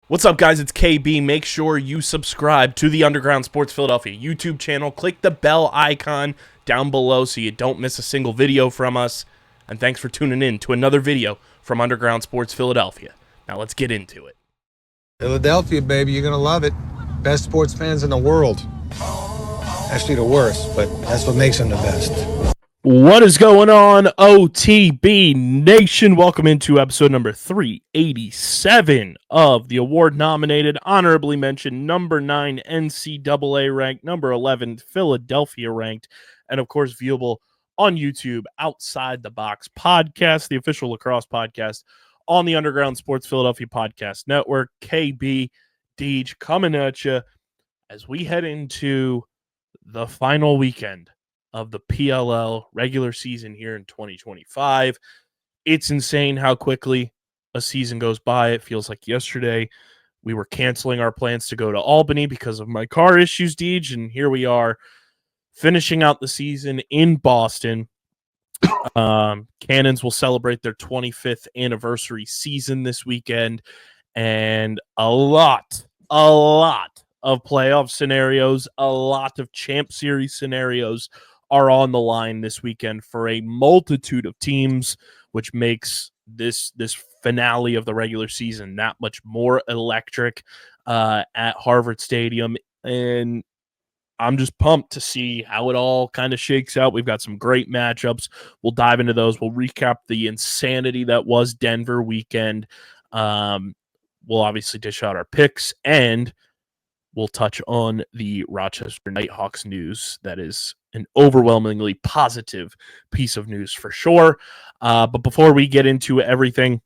What's up, guys? It's KB. Make sure you subscribe to the Underground Sports Philadelphia YouTube channel. Click the bell icon down below so you don't miss a single video from us. And thanks for tuning in to another video from Underground Sports Philadelphia. Now let's get into it. Philadelphia, baby, you're going to love it. Best sports fans in the world. Actually, the worst, but that's what makes them the best. What is going on, OTB Nation? Welcome into episode number 387 of the award-nominated, honorably mentioned, number 9 NCAA ranked, number 11 Philadelphia ranked, and of course viewable on YouTube, Outside the Box podcast, the official lacrosse podcast on the Underground Sports Philadelphia Podcast Network. KB, Deej, coming at you as we head into the final weekend of the PLL regular season here in 2025. It's insane how quickly a season goes by. It feels like yesterday we were canceling our plans to go to Albany because of my car issues, Deej, and here we are finishing out the season in Boston. Cannons will celebrate their 25th anniversary season this weekend, and a lot of playoff scenarios, a lot of Champ Series scenarios are on the line this weekend for a multitude of teams, which makes this finale of the regular season that much more electric at Harvard Stadium. And I'm just pumped to see how it all kind of shakes out. We've got some great matchups. We'll dive into those. We'll recap the insanity that was Denver weekend. We'll obviously dish out our picks, and we'll touch on the Rochester Knighthawks news. That is an overwhelmingly positive piece of news for sure. But before we get into everything,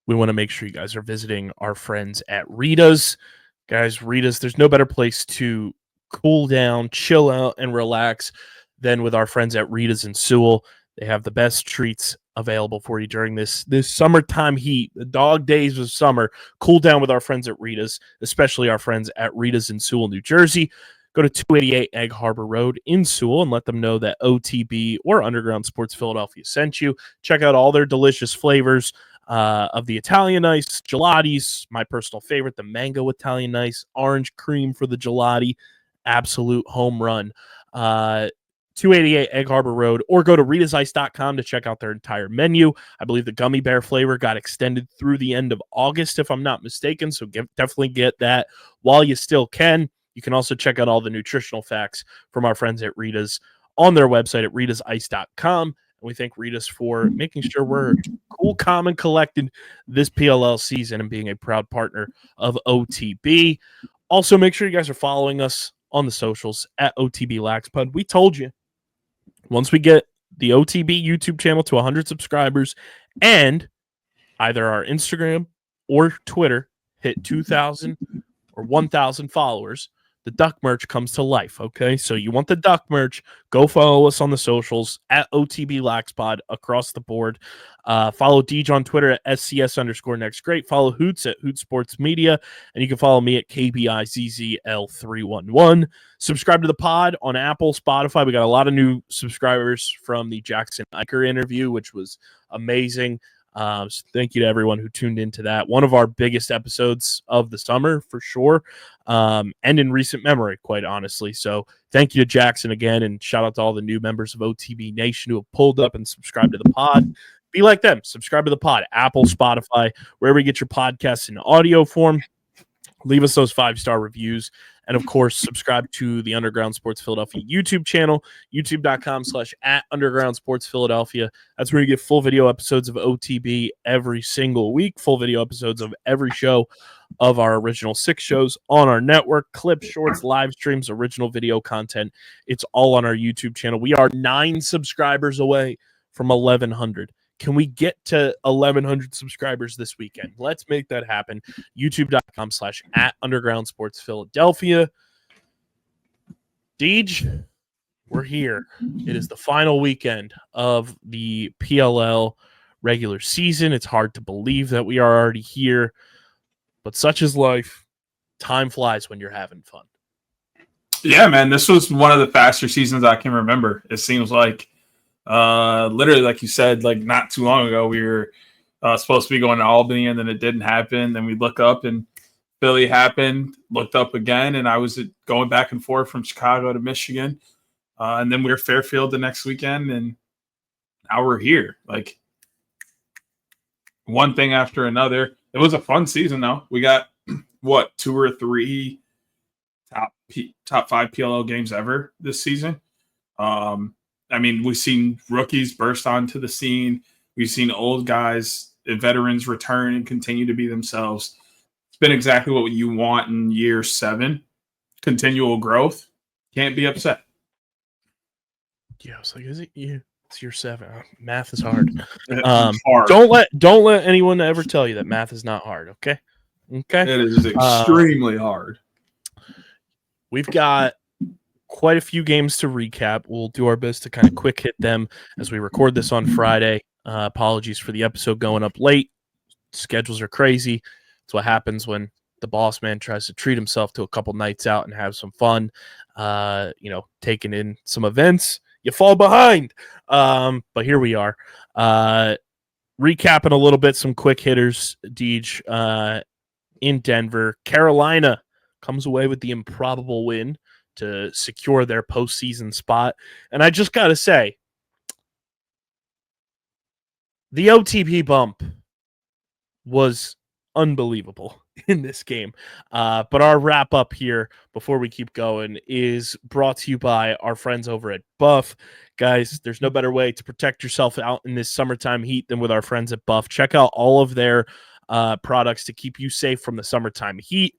we want to make sure you guys are visiting our friends at Rita's. Guys, Rita's, there's no better place to cool down, chill out, and relax than with our friends at Rita's in Sewell. They have the best treats available for you during this summertime heat, the dog days of summer. Cool down with our friends at Rita's, especially our friends at Rita's in Sewell, New Jersey. Go to 288 Egg Harbor Road in Sewell and let them know that OTB or Underground Sports Philadelphia sent you. Check out all their delicious flavors of the Italian Ice, gelatis, my personal favorite, the mango Italian Ice, orange cream for the gelati, absolute home run. 288 Egg Harbor Road, or go to ritazice.com to check out their entire menu. I believe the gummy bear flavor got extended through the end of August, if I'm not mistaken, so definitely get that while you still can. You can also check out all the nutritional facts from our friends at Rita's on their website at ritazice.com. And we thank Rita's for making sure we're cool, calm, and collected this PLL season and being a proud partner of OTB. Also, make sure you guys are following us on the socials at OTB LaxPod. We told you, once we get the OTB YouTube channel to 100 subscribers and either our Instagram or Twitter hit 2,000 or 1,000 followers, the duck merch comes to life, okay? So you want the duck merch, go follow us on the socials at OTB LaxPod across the board. Follow Deej on Twitter at SCS_NextGreat. Follow Hoots at Hoot Sports Media, and you can follow me at KBIZZL311. Subscribe to the pod on Apple, Spotify. We got a lot of new subscribers from the Jackson Eicher interview, which was amazing. So thank you to everyone who tuned into that. One of our biggest episodes of the summer, for sure, and in recent memory, quite honestly. So thank you to Jackson again, and shout out to all the new members of OTB Nation who have pulled up and subscribed to the pod. Be like them. Subscribe to the pod. Apple, Spotify, wherever you get your podcasts in audio form. Leave us those 5-star reviews. And, of course, subscribe to the Underground Sports Philadelphia YouTube channel, youtube.com/@Underground Sports Philadelphia. That's where you get full video episodes of OTB every single week, full video episodes of every show of our original 6 shows on our network, clips, shorts, live streams, original video content. It's all on our YouTube channel. We are 9 subscribers away from 1,100. Can we get to 1,100 subscribers this weekend? Let's make that happen. YouTube.com/@Underground Sports Philadelphia. Deej, we're here. It is the final weekend of the PLL regular season. It's hard to believe that we are already here, but such is life. Time flies when you're having fun. Yeah, man, this was one of the faster seasons I can remember. It seems like literally, like you said, not too long ago, we were supposed to be going to Albany, and then it didn't happen. Then we look up and Philly happened, looked up again, and I was going back and forth from Chicago to Michigan. And then we were Fairfield the next weekend, and now we're here. Like, one thing after another. It was a fun season, though. We got, 2 or 3 top 5 PLL games ever this season. I mean, we've seen rookies burst onto the scene. We've seen old guys and veterans return and continue to be themselves. It's been exactly what you want in year 7. Continual growth. Can't be upset. Yeah, I was like, is it year? It's year 7. Math is hard. Hard. Don't let anyone ever tell you that math is not hard. Okay. It is extremely hard. We've got quite a few games to recap. We'll do our best to kind of quick hit them as we record this on Friday. Apologies for the episode going up late. Schedules are crazy. It's what happens when the boss man tries to treat himself to a couple nights out and have some fun. Taking in some events, you fall behind. But here we are. Recapping a little bit, some quick hitters, Deej, in Denver. Carolina comes away with the improbable win to secure their postseason spot. And I just got to say, the OTB bump was unbelievable in this game. But our wrap up here before we keep going is brought to you by our friends over at Buff. Guys, there's no better way to protect yourself out in this summertime heat than with our friends at Buff. Check out all of their products to keep you safe from the summertime heat.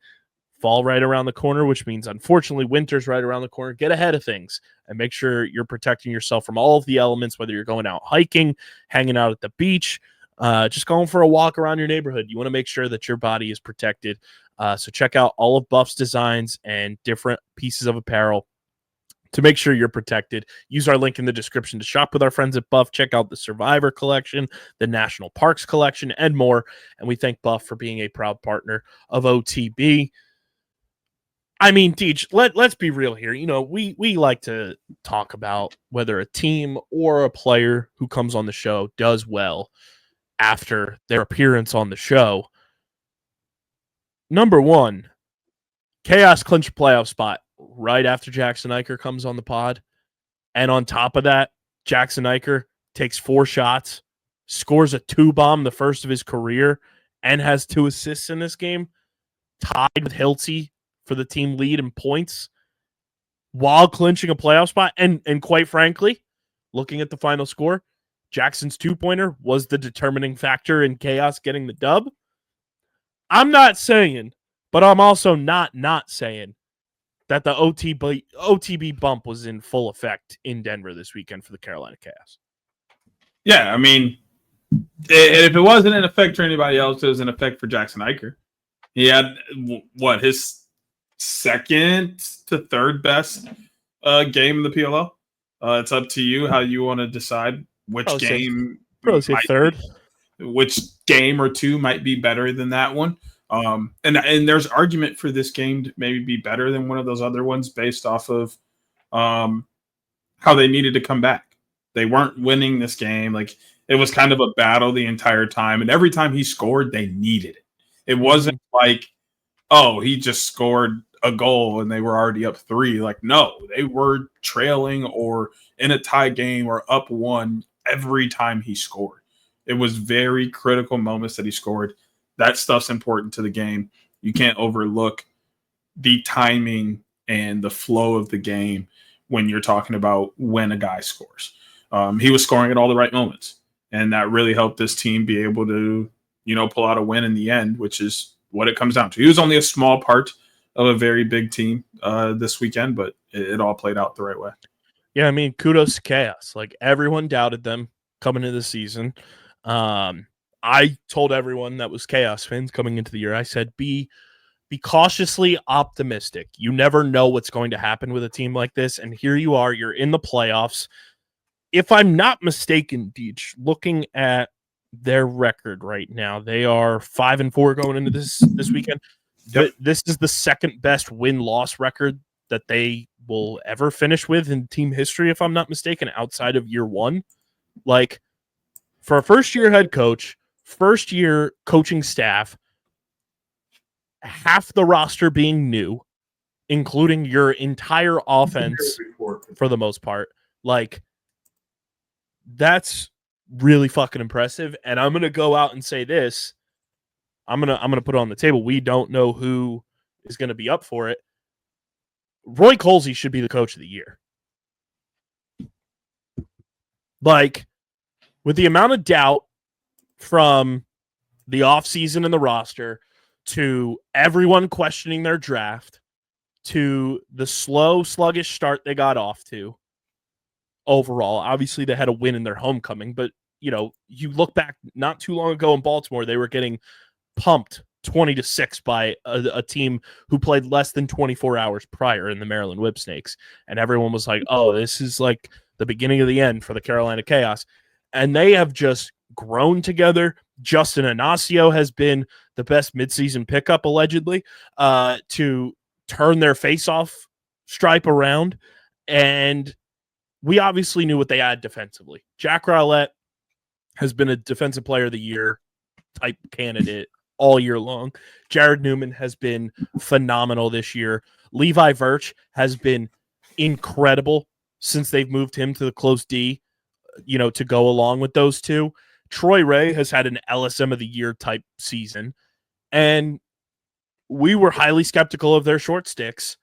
Fall right around the corner, which means, unfortunately, winter's right around the corner. Get ahead of things and make sure you're protecting yourself from all of the elements, whether you're going out hiking, hanging out at the beach, just going for a walk around your neighborhood. You want to make sure that your body is protected. So check out all of Buff's designs and different pieces of apparel to make sure you're protected. Use our link in the description to shop with our friends at Buff. Check out the Survivor collection, the National Parks collection, and more. And we thank Buff for being a proud partner of OTB. I mean, Deej, let's be real here. We like to talk about whether a team or a player who comes on the show does well after their appearance on the show. Number 1, Chaos clinch a playoff spot right after Jackson Eicher comes on the pod. And on top of that, Jackson Eicher takes 4 shots, scores a 2-bomb, the first of his career, and has 2 assists in this game, tied with Hilty for the team lead in points while clinching a playoff spot. And quite frankly, looking at the final score, Jackson's 2-pointer was the determining factor in Chaos getting the dub. I'm not saying, but I'm also not saying that the OTB bump was in full effect in Denver this weekend for the Carolina Chaos. Yeah, I mean, if it wasn't in effect for anybody else, it was in effect for Jackson Eicher. He had, his second to third best game in the PLL. It's up to you how you want to decide which game. Third. Which game or 2 might be better than that one. And there's argument for this game to maybe be better than one of those other ones based off of how they needed to come back. They weren't winning this game. Like, it was kind of a battle the entire time. And every time he scored, they needed it. It wasn't like, oh, he just scored a goal and they were already up 3. Like, no, they were trailing or in a tie game or up 1 every time he scored. It was very critical moments that he scored. That stuff's important to the game. You can't overlook the timing and the flow of the game when you're talking about when a guy scores. He was scoring at all the right moments, and that really helped this team be able to, pull out a win in the end, which is what it comes down to. He was only a small part of a very big team this weekend, but it all played out the right way. Yeah, I mean, kudos to Chaos. Like, everyone doubted them coming into the season. I told everyone that was Chaos fans coming into the year, I said, be cautiously optimistic. You never know what's going to happen with a team like this. And here you are, you're in the playoffs. If I'm not mistaken, Deej, looking at their record right now, they are 5-4 going into this weekend. Yep. This is the second best win-loss record that they will ever finish with in team history, if I'm not mistaken, outside of year 1. Like, for a first-year head coach, first-year coaching staff, half the roster being new, including your entire offense for the most part. Like, that's really fucking impressive. And I'm gonna go out and say this. I'm gonna put it on the table. We don't know who is gonna be up for it. Roy Colsey should be the coach of the year. Like, with the amount of doubt from the offseason and the roster to everyone questioning their draft to the slow, sluggish start they got off to overall. Obviously, they had a win in their homecoming, but, you know, you look back not too long ago in Baltimore, they were getting pumped 20-6 by a team who played less than 24 hours prior in the Maryland Whipsnakes. And everyone was like, oh, this is like the beginning of the end for the Carolina Chaos. And they have just grown together. Justin Inacio has been the best midseason pickup, allegedly, to turn their face-off stripe around. And we obviously knew what they had defensively. Jack Rowlett has been a defensive player of the year type candidate all year long. Jared Newman has been phenomenal this year. Levi Virch has been incredible since they've moved him to the close D, you know, to go along with those two. Troy Ray has had an LSM of the year type season. And we were highly skeptical of their short sticks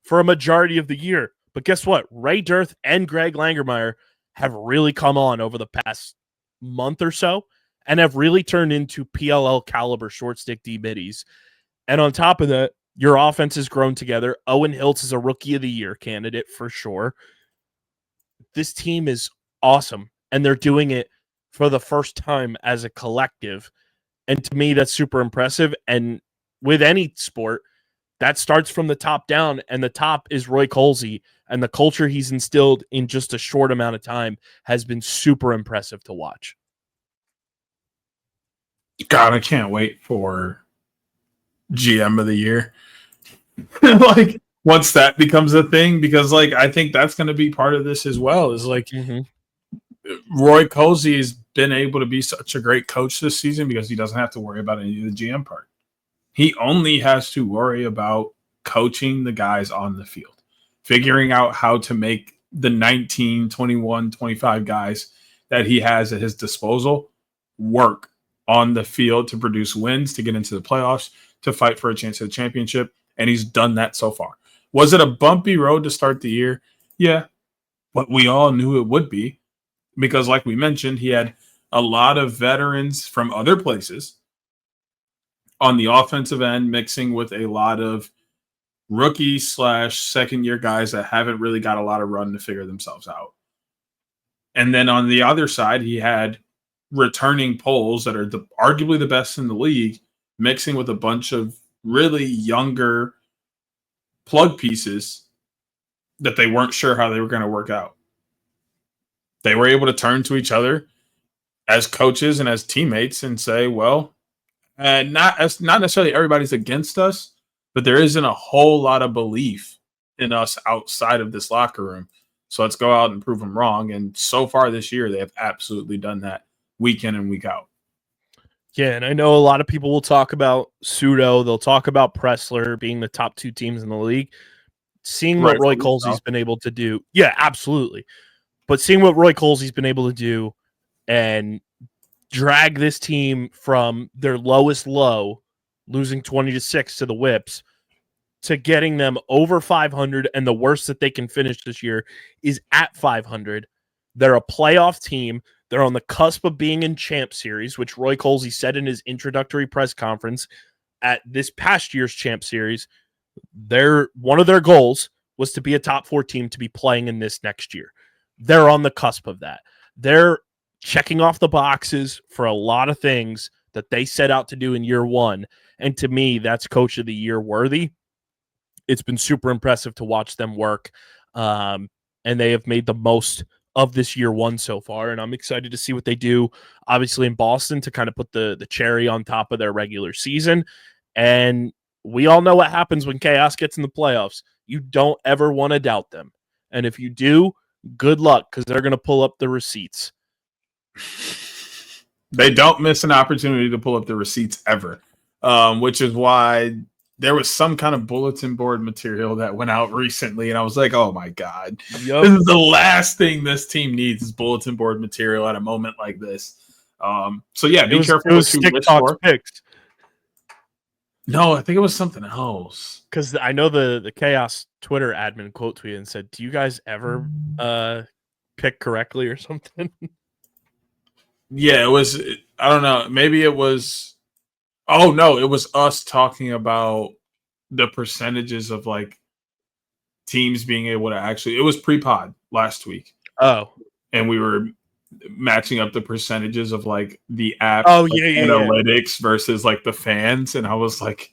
for a majority of the year. But guess what? Ray Dirth and Greg Langermeyer have really come on over the past month or so and have really turned into PLL caliber short stick D middies. And on top of that, your offense has grown together. Owen Hiltz is a rookie of the year candidate for sure. This team is awesome, and they're doing it for the first time as a collective. And to me, that's super impressive. And with any sport, that starts from the top down, and the top is Roy Colsey, and the culture he's instilled in just a short amount of time has been super impressive to watch. God, I can't wait for GM of the year. Like, once that becomes a thing, because like I think that's going to be part of this as well. Is like Roy Colsey has been able to be such a great coach this season because he doesn't have to worry about any of the GM part. He only has to worry about coaching the guys on the field, figuring out how to make the 19, 21, 25 guys that he has at his disposal work on the field to produce wins, to get into the playoffs, to fight for a chance at the championship. And he's done that so far. Was it a bumpy road to start the year? Yeah, but we all knew it would be because, like we mentioned, he had a lot of veterans from other places on the offensive end, mixing with a lot of rookie / second year guys that haven't really got a lot of run to figure themselves out. And then on the other side, he had returning polls that are arguably the best in the league, mixing with a bunch of really younger plug pieces that they weren't sure how they were going to work out. They were able to turn to each other as coaches and as teammates and say, well, not necessarily everybody's against us, but there isn't a whole lot of belief in us outside of this locker room. So let's go out and prove them wrong. And so far this year, they have absolutely done that week in and week out. Yeah, and I know a lot of people will talk about Pseudo. They'll talk about Pressler being the top two teams in the league. Seeing what Roy Colsey's been able to do. Yeah, absolutely. But seeing what Roy Colsey's been able to do and drag this team from their lowest low, losing 20-6 to the Whips, to getting them over 500, and the worst that they can finish this year is at 500. They're a playoff team. They're on the cusp of being in Champ Series, which Roy Colsey said in his introductory press conference at this past year's Champ Series. One of their goals was to be a top 4 team to be playing in this next year. They're on the cusp of that. They're checking off the boxes for a lot of things that they set out to do in year one. And to me, that's Coach of the Year worthy. It's been super impressive to watch them work. And they have made the most of this year one so far. And I'm excited to see what they do, obviously, in Boston to kind of put the cherry on top of their regular season. And we all know what happens when Chaos gets in the playoffs. You don't ever want to doubt them. And if you do, good luck, because they're going to pull up the receipts. They don't miss an opportunity to pull up the receipts ever, which is why there was some kind of bulletin board material that went out recently, and I was like, oh my God, Yep. this is the last thing this team needs is bulletin board material at a moment like this. So yeah, be careful. It was Stick Talks picks. No, I think it was something else. Because I know the Chaos Twitter admin quote tweeted and said, "Do you guys ever pick correctly or something?" Yeah, it was. I don't know. Maybe it was. Oh no, it was us talking about the percentages of like teams being able to actually. It was pre-pod last week. Oh, and we were matching up the percentages of like the app analytics versus like the fans, and I was like,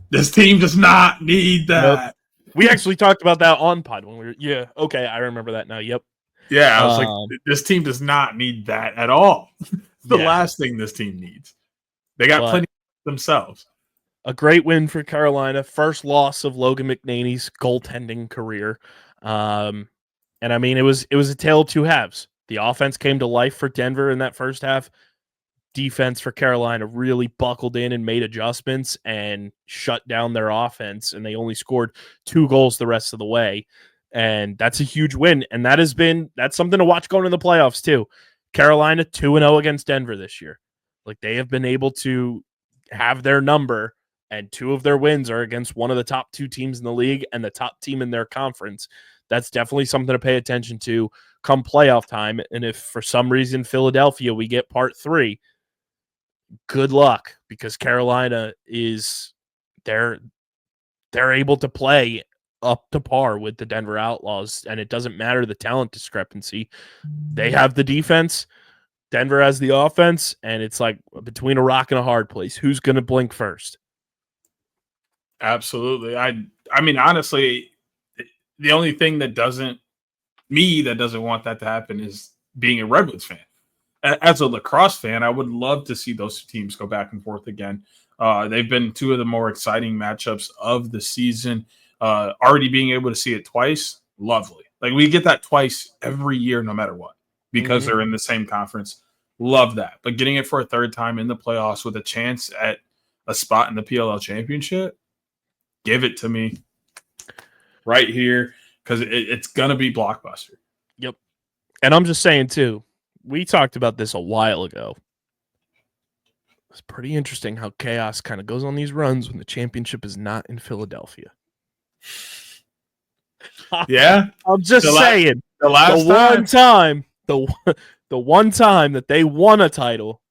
this team does not need that. Nope. We actually talked about that on pod when we were okay, I remember that now. Yep. Yeah, I was like, this team does not need that at all. It's the last thing this team needs. They got plenty themselves. A great win for Carolina. First loss of Logan McNaney's goaltending career. And I mean, it was a tale of two halves. The offense came to life for Denver in that first half. Defense for Carolina really buckled in and made adjustments and shut down their offense, and they only scored 2 goals the rest of the way. And that's a huge win, and that's something to watch going into the playoffs too. Carolina 2-0 against Denver this year. Like, they have been able to have their number, and 2 of their wins are against one of the top 2 teams in the league and the top team in their conference. That's definitely something to pay attention to come playoff time. And if for some reason Philadelphia, we get part 3, good luck, because Carolina is they're able to play up to par with the Denver Outlaws, and it doesn't matter the talent discrepancy. They have the defense, Denver has the offense, and it's like between a rock and a hard place. Who's going to blink first? Absolutely. I mean, honestly, the only thing that doesn't want that to happen is being a Redwoods fan. As a Lacrosse fan, I would love to see those teams go back and forth again. They've been 2 of the more exciting matchups of the season. Already being able to see it twice, lovely. Like, we get that twice every year, no matter what, because they're in the same conference. Love that. But getting it for a third time in the playoffs with a chance at a spot in the PLL championship, give it to me right here, because it's going to be blockbuster. Yep. And I'm just saying, too, we talked about this a while ago. It's pretty interesting how Chaos kind of goes on these runs when the championship is not in Philadelphia. Yeah. I'm just saying. The one time that they won a title,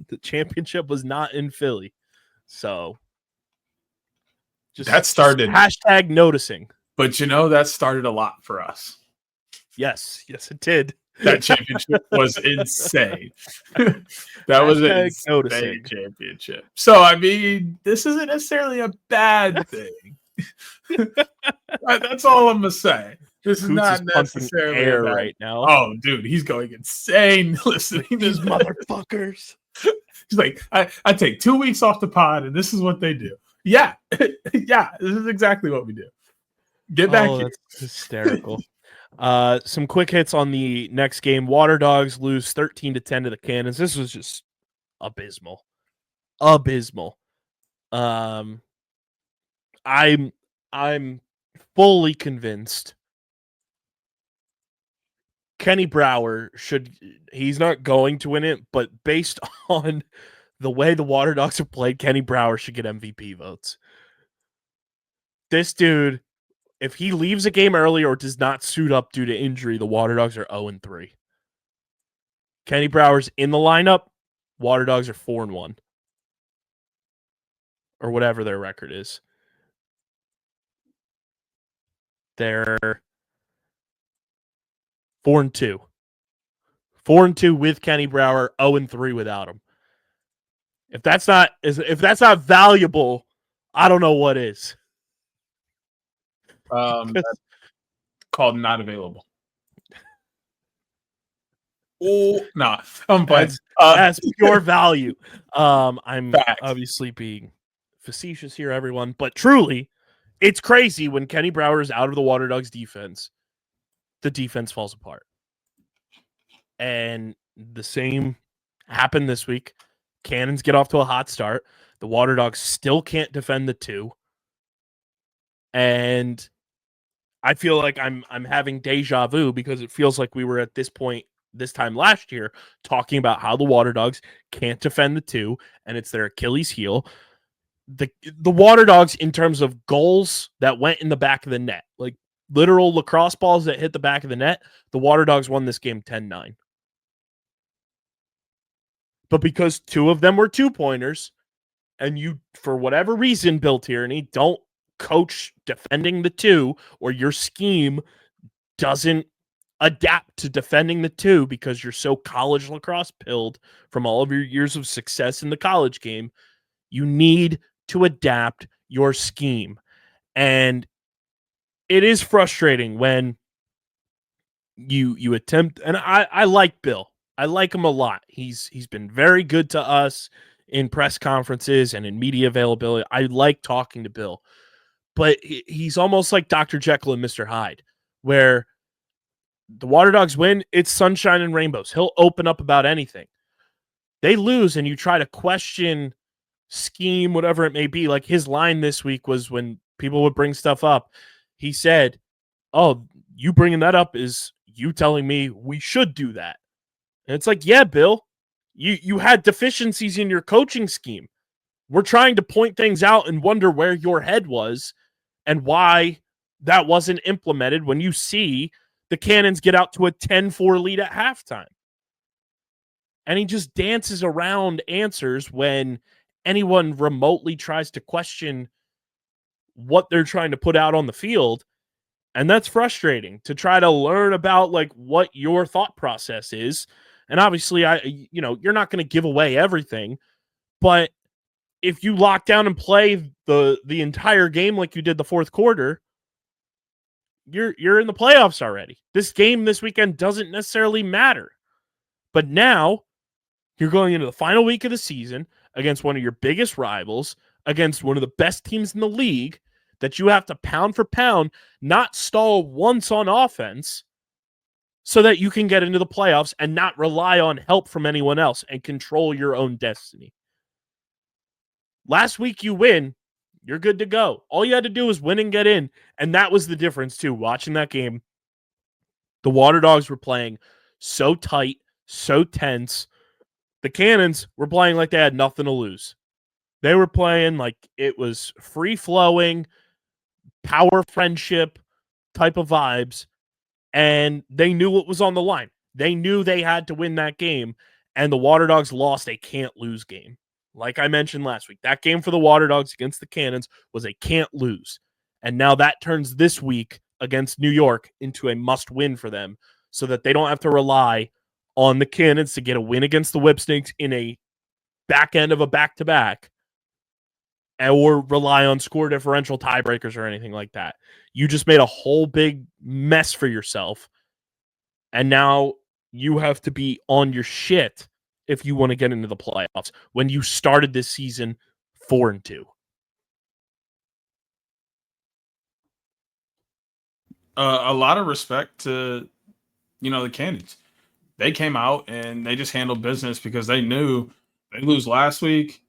the championship was not in Philly. So that started hashtag noticing. But that started a lot for us. Yes, it did. That championship was insane. That was an insane championship. So, I mean, this isn't necessarily a bad thing. That's all I'm going to say. This is not necessarily air right now. Oh, dude, he's going insane listening to these motherfuckers. He's like, I take 2 weeks off the pod, and this is what they do. Yeah. Yeah, this is exactly what we do. Get back here. That's hysterical. Some quick hits on the next game. Water Dogs lose 13-10 to the Cannons. This was just abysmal. I'm fully convinced Kenny Brower he's not going to win it, but based on the way the Water Dogs have played, Kenny Brower should get MVP votes. This dude, if he leaves a game early or does not suit up due to injury, the Water Dogs are 0-3. Kenny Brower's in the lineup. Water Dogs are 4-1. Or whatever their record is. They're 4-2. 4-2 with Kenny Brower, 0-3 without him. If that's not valuable, I don't know what is. That's called not available. Oh, no, I'm playing. That's pure value. I'm Fact. Obviously being facetious here, everyone, but truly, it's crazy when Kenny Brower is out of the Water Dogs defense. The defense falls apart. And the same happened this week. Cannons get off to a hot start. The Water Dogs still can't defend the 2. And I feel like I'm having deja vu because it feels like we were at this point this time last year talking about how the Water Dogs can't defend the 2 and it's their Achilles heel. The Water Dogs, in terms of goals that went in the back of the net, like literal lacrosse balls that hit the back of the net, the Water Dogs won this game 10-9. But because 2 of them were 2-pointers, and you, for whatever reason, Bill Tierney, don't coach defending the 2, or your scheme doesn't adapt to defending the 2 because you're so college lacrosse pilled from all of your years of success in the college game, you need to adapt your scheme. And it is frustrating when you attempt, and I like Bill. I like him a lot. He's been very good to us in press conferences and in media availability. I like talking to Bill. But he's almost like Dr. Jekyll and Mr. Hyde, where the Water Dogs win, it's sunshine and rainbows. He'll open up about anything. They lose, and you try to question scheme, whatever it may be. Like his line this week was when people would bring stuff up, he said, "Oh, you bringing that up is you telling me we should do that." And it's like, yeah, Bill, you had deficiencies in your coaching scheme. We're trying to point things out and wonder where your head was and why that wasn't implemented when you see the Cannons get out to a 10-4 lead at halftime. And he just dances around answers when anyone remotely tries to question what they're trying to put out on the field. And that's frustrating to try to learn about like what your thought process is. And obviously, you're not going to give away everything, but if you lock down and play the entire game like you did the fourth quarter, you're in the playoffs already. This game this weekend doesn't necessarily matter. But now you're going into the final week of the season against one of your biggest rivals, against one of the best teams in the league that you have to pound for pound, not stall once on offense so that you can get into the playoffs and not rely on help from anyone else and control your own destiny. Last week you win, you're good to go. All you had to do was win and get in, and that was the difference too. Watching that game, the Water Dogs were playing so tight, so tense. The Cannons were playing like they had nothing to lose. They were playing like it was free-flowing, power friendship type of vibes, and they knew what was on the line. They knew they had to win that game, and the Water Dogs lost a can't-lose game. Like I mentioned last week, that game for the Water Dogs against the Cannons was a can't lose. And now that turns this week against New York into a must-win for them so that they don't have to rely on the Cannons to get a win against the Whipsnakes in a back end of a back-to-back or rely on score differential tiebreakers or anything like that. You just made a whole big mess for yourself, and now you have to be on your shit if you want to get into the playoffs when you started this season 4-2. A lot of respect to, the Cannons. They came out and they just handled business because they knew they lose last week.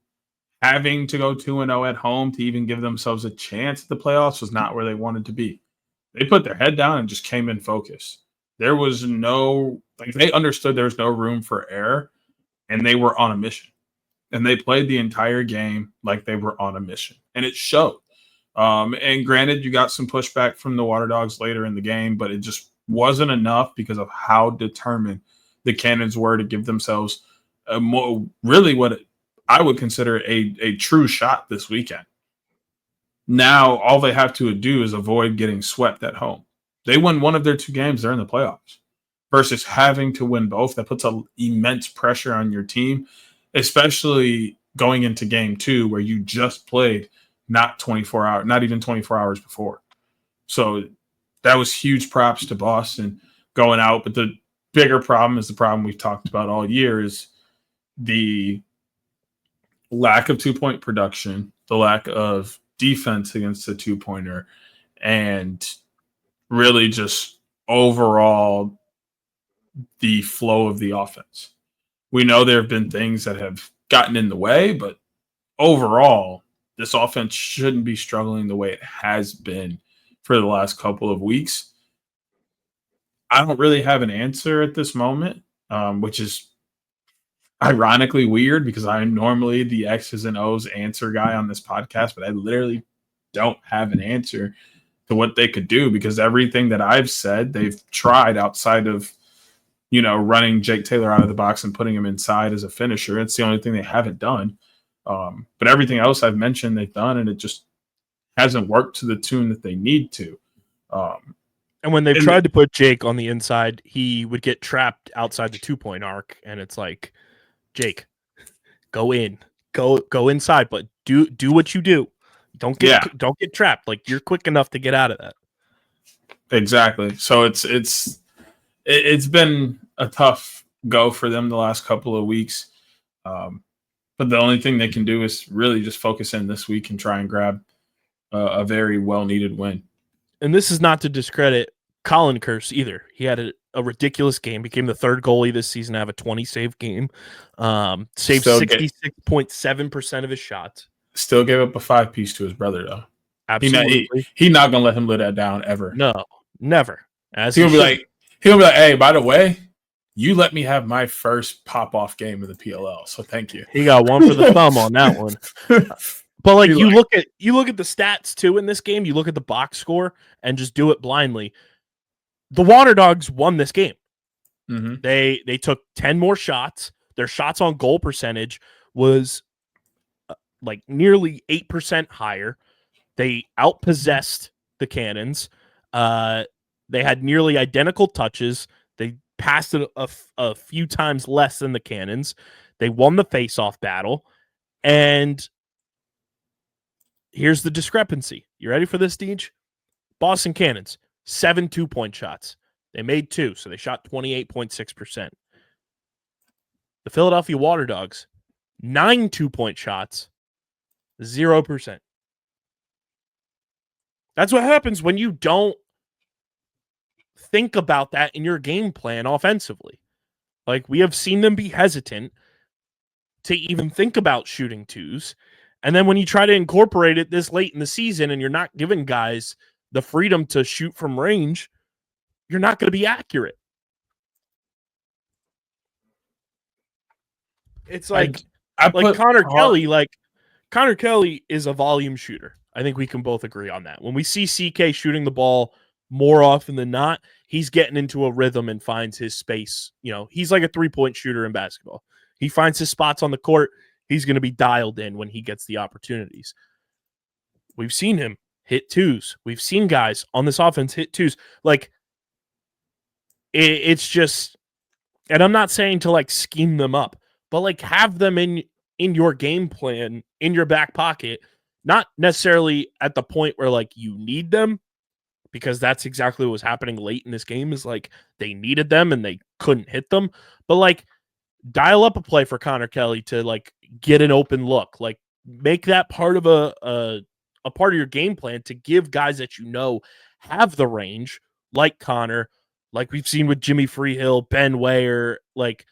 Having to go 2-0 at home to even give themselves a chance at the playoffs was not where they wanted to be. They put their head down and just came in focused. There was they understood there was no room for error. And they were on a mission. And they played the entire game like they were on a mission. And it showed. And granted, you got some pushback from the Water Dogs later in the game, but it just wasn't enough because of how determined the Cannons were to give themselves what I would consider a true shot this weekend. Now, all they have to do is avoid getting swept at home. They won one of their 2 games, they're in the playoffs. Versus having to win both, that puts an immense pressure on your team, especially going into game 2 where you just played not even 24 hours before. So that was huge props to Boston going out. But the bigger problem is the problem we've talked about all year is the lack of 2-point production, the lack of defense against a 2-pointer, and really just overall the flow of the offense. We know there have been things that have gotten in the way, but overall, this offense shouldn't be struggling the way it has been for the last couple of weeks. I don't really have an answer at this moment, which is ironically weird because I'm normally the X's and O's answer guy on this podcast, but I literally don't have an answer to what they could do because everything that I've said, they've tried outside of, running Jake Taylor out of the box and putting him inside as a finisher. It's the only thing they haven't done. But everything else I've mentioned, they've done, and it just hasn't worked to the tune that they need to. And when they've tried to put Jake on the inside, he would get trapped outside the 2-point arc, and it's like, Jake, go in, go inside, but do what you do. Don't get trapped. Like, you're quick enough to get out of that. Exactly. So it's been a tough go for them the last couple of weeks. But the only thing they can do is really just focus in this week and try and grab a very well-needed win. And this is not to discredit Colin Curse either. He had a ridiculous game. Became the third goalie this season to have a 20-save game. Saved 66.7% of his shots. Still gave up a 5-piece to his brother, though. Absolutely. He's not going to let him live that down ever. No, never. He'll be like, hey, by the way, you let me have my first pop-off game of the PLL, so thank you. He got one for the thumb on that one. But like you look at the stats too in this game, you look at the box score and just do it blindly. The Water Dogs won this game. Mm-hmm. They took 10 more shots. Their shots on goal percentage was like nearly 8% higher. They outpossessed the Cannons. They had nearly identical touches. They passed it a few times less than the Cannons. They won the face-off battle. And here's the discrepancy. You ready for this, Deej? Boston Cannons, 7 2-point shots. They made 2, so they shot 28.6%. The Philadelphia Water Dogs, 9 2-point shots, 0%. That's what happens when you don't think about that in your game plan offensively. Like, we have seen them be hesitant to even think about shooting twos. And then when you try to incorporate it this late in the season and you're not giving guys the freedom to shoot from range, you're not going to be accurate. It's like Connor Kelly, Connor Kelly is a volume shooter. I think we can both agree on that. When we see CK shooting the ball more often than not, he's getting into a rhythm and finds his space. He's like a 3-point shooter in basketball. He finds his spots on the court. He's going to be dialed in when he gets the opportunities. We've seen him hit twos. We've seen guys on this offense hit twos. Like, it's just, and I'm not saying to like scheme them up, but like have them in your game plan, in your back pocket, not necessarily at the point where like you need them, because that's exactly what was happening late in this game is like they needed them and they couldn't hit them. But like dial up a play for Connor Kelly to like get an open look, like make that part of a part of your game plan to give guys that have the range, like Connor, like we've seen with Jimmy Freehill, Ben Wayer, like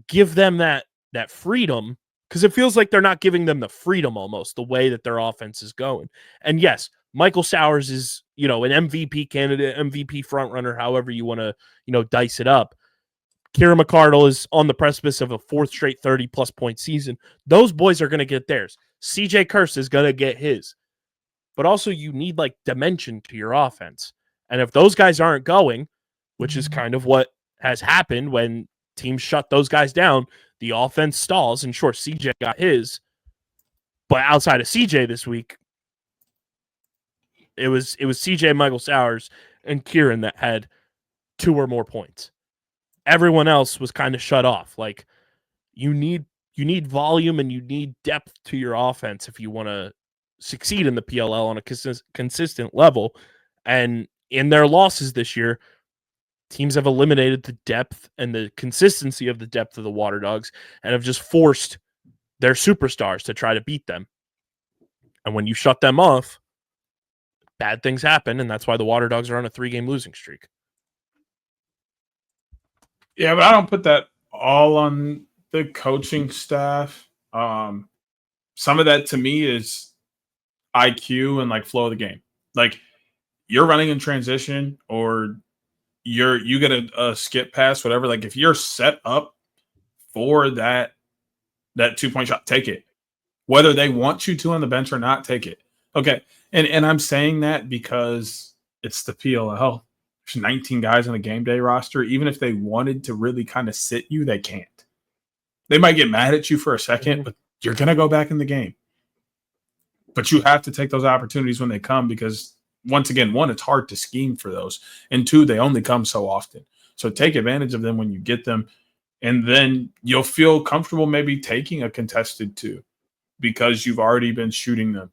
give them that freedom, because it feels like they're not giving them the freedom almost the way that their offense is going. And yes, Michael Sowers is, an MVP candidate, MVP frontrunner, however you want to, dice it up. Kieran McCardle is on the precipice of a 4th straight 30-plus point season. Those boys are going to get theirs. CJ Curse is going to get his. But also you need like dimension to your offense. And if those guys aren't going, which is kind of what has happened when teams shut those guys down, the offense stalls. And sure, CJ got his. But outside of CJ this week, it was CJ, Michael Sowers, and Kieran that had 2 or more points. Everyone else was kind of shut off. Like, you need volume and you need depth to your offense if you want to succeed in the PLL on a consistent level. And in their losses this year, teams have eliminated the depth and the consistency of the depth of the Water Dogs and have just forced their superstars to try to beat them. And when you shut them off, bad things happen, and that's why the Water Dogs are on a 3-game losing streak. Yeah, but I don't put that all on the coaching staff. some of that to me is IQ and like flow of the game. Like you're running in transition or you get a skip pass, whatever. Like if you're set up for that 2-point shot, take it. Whether they want you to on the bench or not, take it. Okay. And I'm saying that because it's the PLL. There's 19 guys on the game day roster. Even if they wanted to really kind of sit you, they can't. They might get mad at you for a second, but you're going to go back in the game. But you have to take those opportunities when they come because, once again, one, it's hard to scheme for those. And two, they only come so often. So take advantage of them when you get them. And then you'll feel comfortable maybe taking a contested two because you've already been shooting them.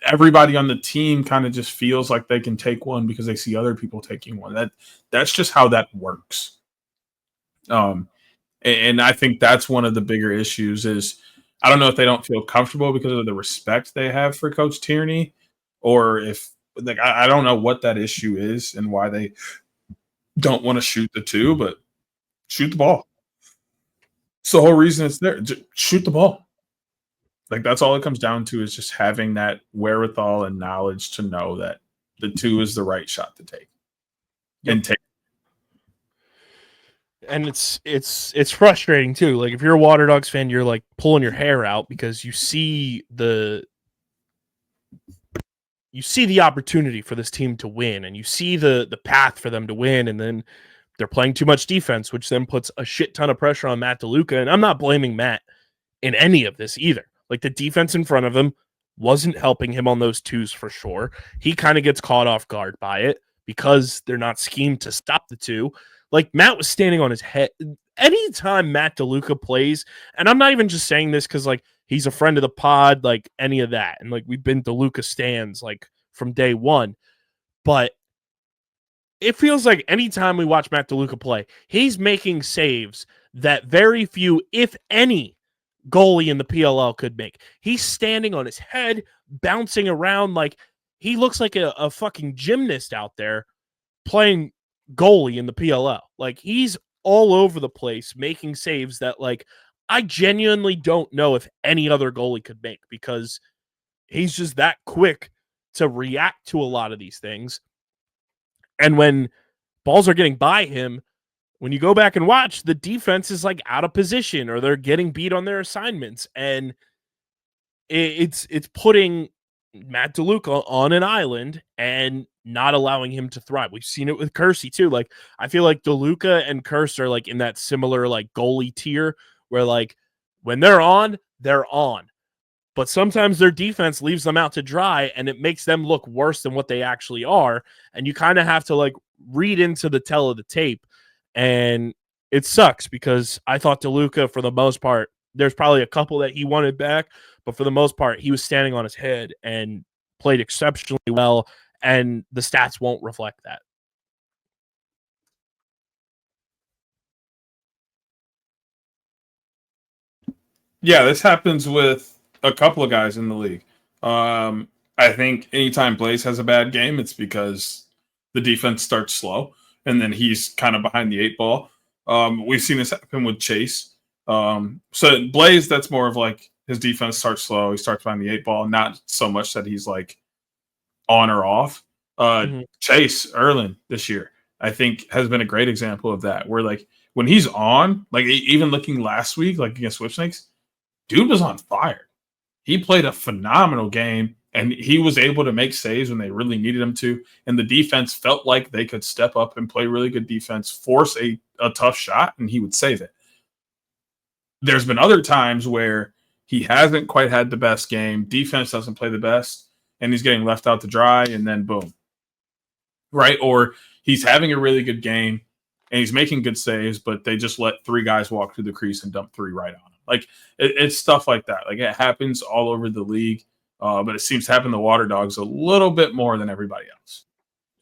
Everybody on the team kind of just feels like they can take one because they see other people taking one. That's just how that works. And I think that's one of the bigger issues is I don't know if they don't feel comfortable because of the respect they have for Coach Tierney, or if like I don't know what that issue is and why they don't want to shoot the two, but shoot the ball. It's the whole reason it's there. Just shoot the ball. Like that's all it comes down to is just having that wherewithal and knowledge to know that the two is the right shot to take. Yep. And take. And it's frustrating too. Like if you're a Water Dogs fan, you're like pulling your hair out because you see the opportunity for this team to win, and you see the path for them to win, and then they're playing too much defense, which then puts a shit ton of pressure on Matt DeLuca. And I'm not blaming Matt in any of this either. Like the defense in front of him wasn't helping him on those twos for sure. He kind of gets caught off guard by it because they're not schemed to stop the two. Like Matt was standing on his head. Anytime Matt DeLuca plays, and I'm not even just saying this because like he's a friend of the pod, like any of that. And like we've been DeLuca stands like from day one. But it feels like anytime we watch Matt DeLuca play, he's making saves that very few, if any, goalie in the PLL could make. He's standing on his head, bouncing around like he looks like a fucking gymnast out there playing goalie in the PLL. Like he's all over the place making saves that like I genuinely don't know if any other goalie could make because he's just that quick to react to a lot of these things. And when balls are getting by him, when you go back and watch, the defense is like out of position or they're getting beat on their assignments. And it's putting Matt DeLuca on an island and not allowing him to thrive. We've seen it with Kersey too. Like I feel like DeLuca and Kersey are like in that similar like goalie tier where like when they're on, but sometimes their defense leaves them out to dry and it makes them look worse than what they actually are. And you kind of have to like read into the tell of the tape. And it sucks because I thought DeLuca, for the most part, there's probably a couple that he wanted back, but for the most part, he was standing on his head and played exceptionally well, and the stats won't reflect that. Yeah, this happens with a couple of guys in the league. I think anytime Blaze has a bad game, it's because the defense starts slow, and then he's kind of behind the eight ball. We've seen this happen with Chase. So Blaze, that's more of like his defense starts slow. He starts behind the eight ball, not so much that he's like on or off. Chase Erlin this year, I think, has been a great example of that, where like when he's on, like even looking last week, like against Whipsnakes, dude was on fire. He played a phenomenal game, and he was able to make saves when they really needed him to. And the defense felt like they could step up and play really good defense, force a tough shot, and he would save it. There's been other times where he hasn't quite had the best game. Defense doesn't play the best, and he's getting left out to dry, and then boom. Right? Or he's having a really good game, and he's making good saves, but they just let three guys walk through the crease and dump three right on him. Like, it's stuff like that. Like, it happens all over the league, but it seems to happen to Water Dogs a little bit more than everybody else.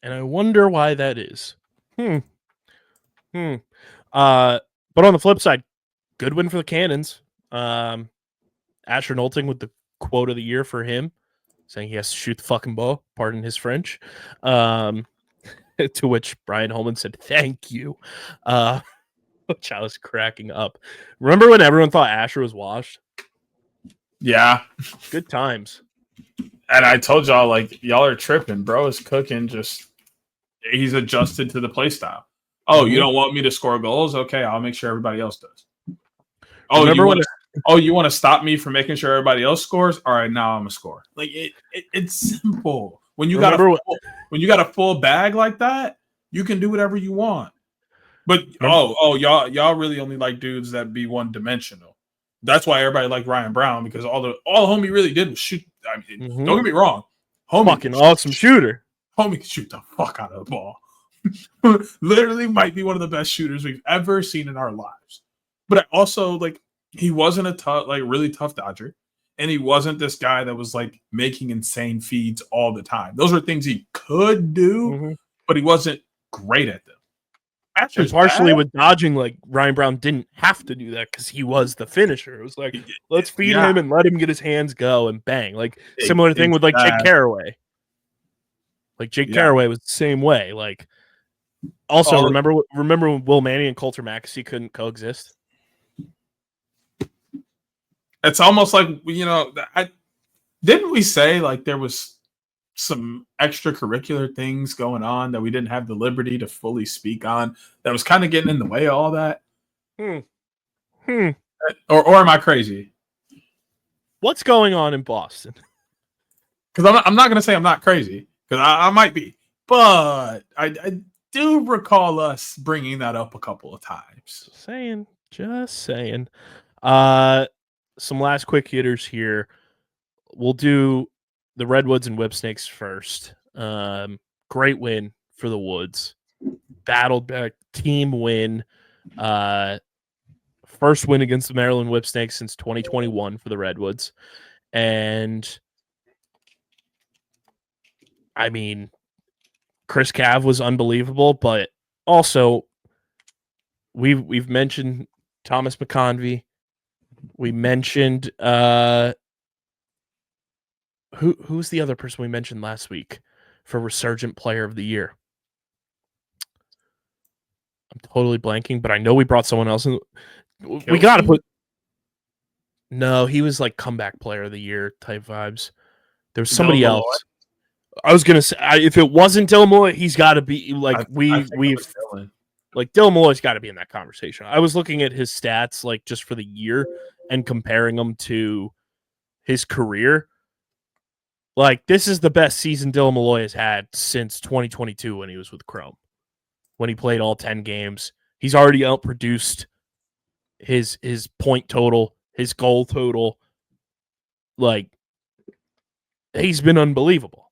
And I wonder why that is. But on the flip side, good win for the Cannons. Asher Nolting with the quote of the year for him, saying he has to shoot the fucking ball. Pardon his French. To which Brian Holman said, "Thank you," which I was cracking up. Remember when everyone thought Asher was washed? Yeah. Good times. And I told y'all, like, y'all are tripping. Bro is cooking. He's adjusted to the play style. Oh, you don't want me to score goals? Okay, I'll make sure everybody else does. Oh, you want to stop me from making sure everybody else scores? All right, now I'm a score. Like it's simple. When you got a full bag like that, you can do whatever you want. But y'all really only like dudes that be one dimensional. That's why everybody liked Ryan Brown, because all homie really did was shoot. I mean, don't get me wrong, homie, fucking awesome shooter. Homie can shoot the fuck out of the ball. Literally might be one of the best shooters we've ever seen in our lives. But I also, like, he wasn't a tough, like, really tough dodger, and he wasn't this guy that was like making insane feeds all the time. Those were things he could do, but he wasn't great at them. And partially with dodging, like, Ryan Brown didn't have to do that because he was the finisher. It was like, let's feed him and let him get his hands go and bang. Like, similar thing with, like, Jake Carraway. Like, Jake Carraway was the same way. Like, also, remember when Will Manny and Coulter Mackesy couldn't coexist? It's almost like, didn't we say, like, there was some extracurricular things going on that we didn't have the liberty to fully speak on that was kind of getting in the way of all that? Or am I crazy? What's going on in Boston? Because I'm not going to say I'm not crazy, because I might be, but I do recall us bringing that up a couple of times. Just saying. Some last quick hitters here. We'll do the Redwoods and Whipsnakes first. Great win for the Woods. Battled back, team win. First win against the Maryland Whipsnakes since 2021 for the Redwoods. And I mean, Chris Cav was unbelievable, but also we've mentioned Thomas McConvey. We mentioned who's the other person we mentioned last week for Resurgent Player of the Year? I'm totally blanking, but I know we brought someone else in. We got to put. No, he was like Comeback Player of the Year type vibes. There was somebody else. I was gonna say, if it wasn't Dylan Malloy, he's got to be like we've like Dylan Malloy's got to be in that conversation. I was looking at his stats like just for the year and comparing them to his career. Like, this is the best season Dylan Malloy has had since 2022 when he was with Chrome. When he played all 10 games, he's already outproduced his point total, his goal total. Like, he's been unbelievable.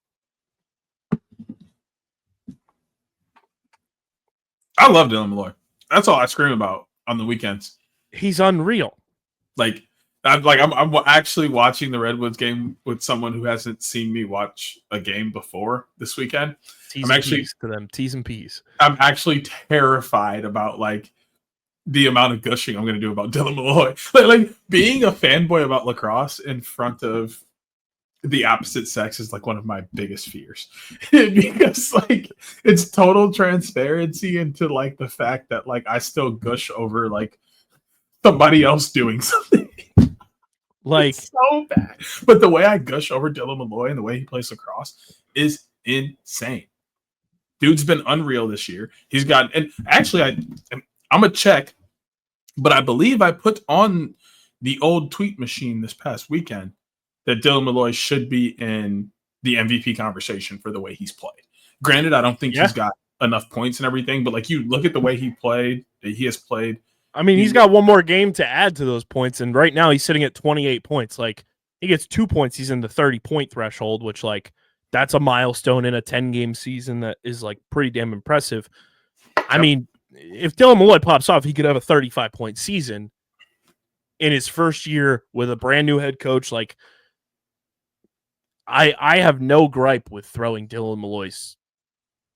I love Dylan Malloy. That's all I scream about on the weekends. He's unreal. Like, I'm actually watching the Redwoods game with someone who hasn't seen me watch a game before this weekend. T's and P's. I'm actually terrified about, like, the amount of gushing I'm going to do about Dylan Malloy. Like being a fanboy about lacrosse in front of the opposite sex is like one of my biggest fears, because like it's total transparency into like the fact that like I still gush over like somebody else doing something. Like, it's so bad. But the way I gush over Dylan Malloy and the way he plays lacrosse is insane. Dude's been unreal this year. He's got, and actually I'm a check, but I believe I put on the old tweet machine this past weekend that Dylan Malloy should be in the MVP conversation for the way he's played. Granted, I don't think he's got enough points and everything, but like you look at the way he has played. I mean, he's got one more game to add to those points, and right now he's sitting at 28 points. Like, he gets 2 points, he's in the 30-point threshold, which, like, that's a milestone in a 10-game season that is, like, pretty damn impressive. I mean, if Dylan Malloy pops off, he could have a 35-point season in his first year with a brand-new head coach. Like, I have no gripe with throwing Dylan Malloy's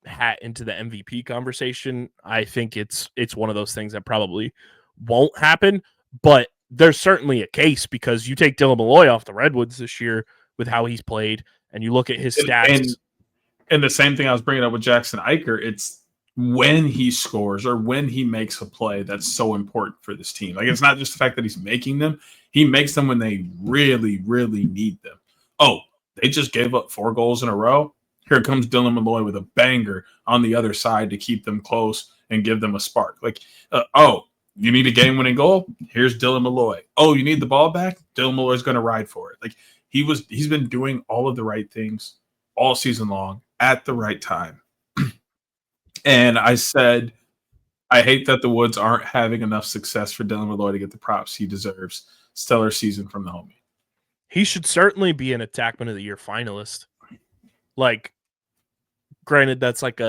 hat into the MVP conversation. I think it's one of those things that probably won't happen, but there's certainly a case, because you take Dylan Malloy off the Redwoods this year with how he's played, and you look at his stats. And the same thing I was bringing up with Jackson Eicher, it's when he scores or when he makes a play that's so important for this team. Like, it's not just the fact that he's making them, He makes them when they really, really need them. Oh, they just gave up 4 goals in a row. Here comes Dylan Malloy with a banger on the other side to keep them close and give them a spark. Like, you need a game-winning goal? Here's Dylan Malloy. Oh, you need the ball back? Dylan Malloy's going to ride for it. Like, he's been doing all of the right things all season long at the right time. And I said, I hate that the Woods aren't having enough success for Dylan Malloy to get the props he deserves. Stellar season from the homie. He should certainly be an Attackman of the Year finalist. Like, granted, that's like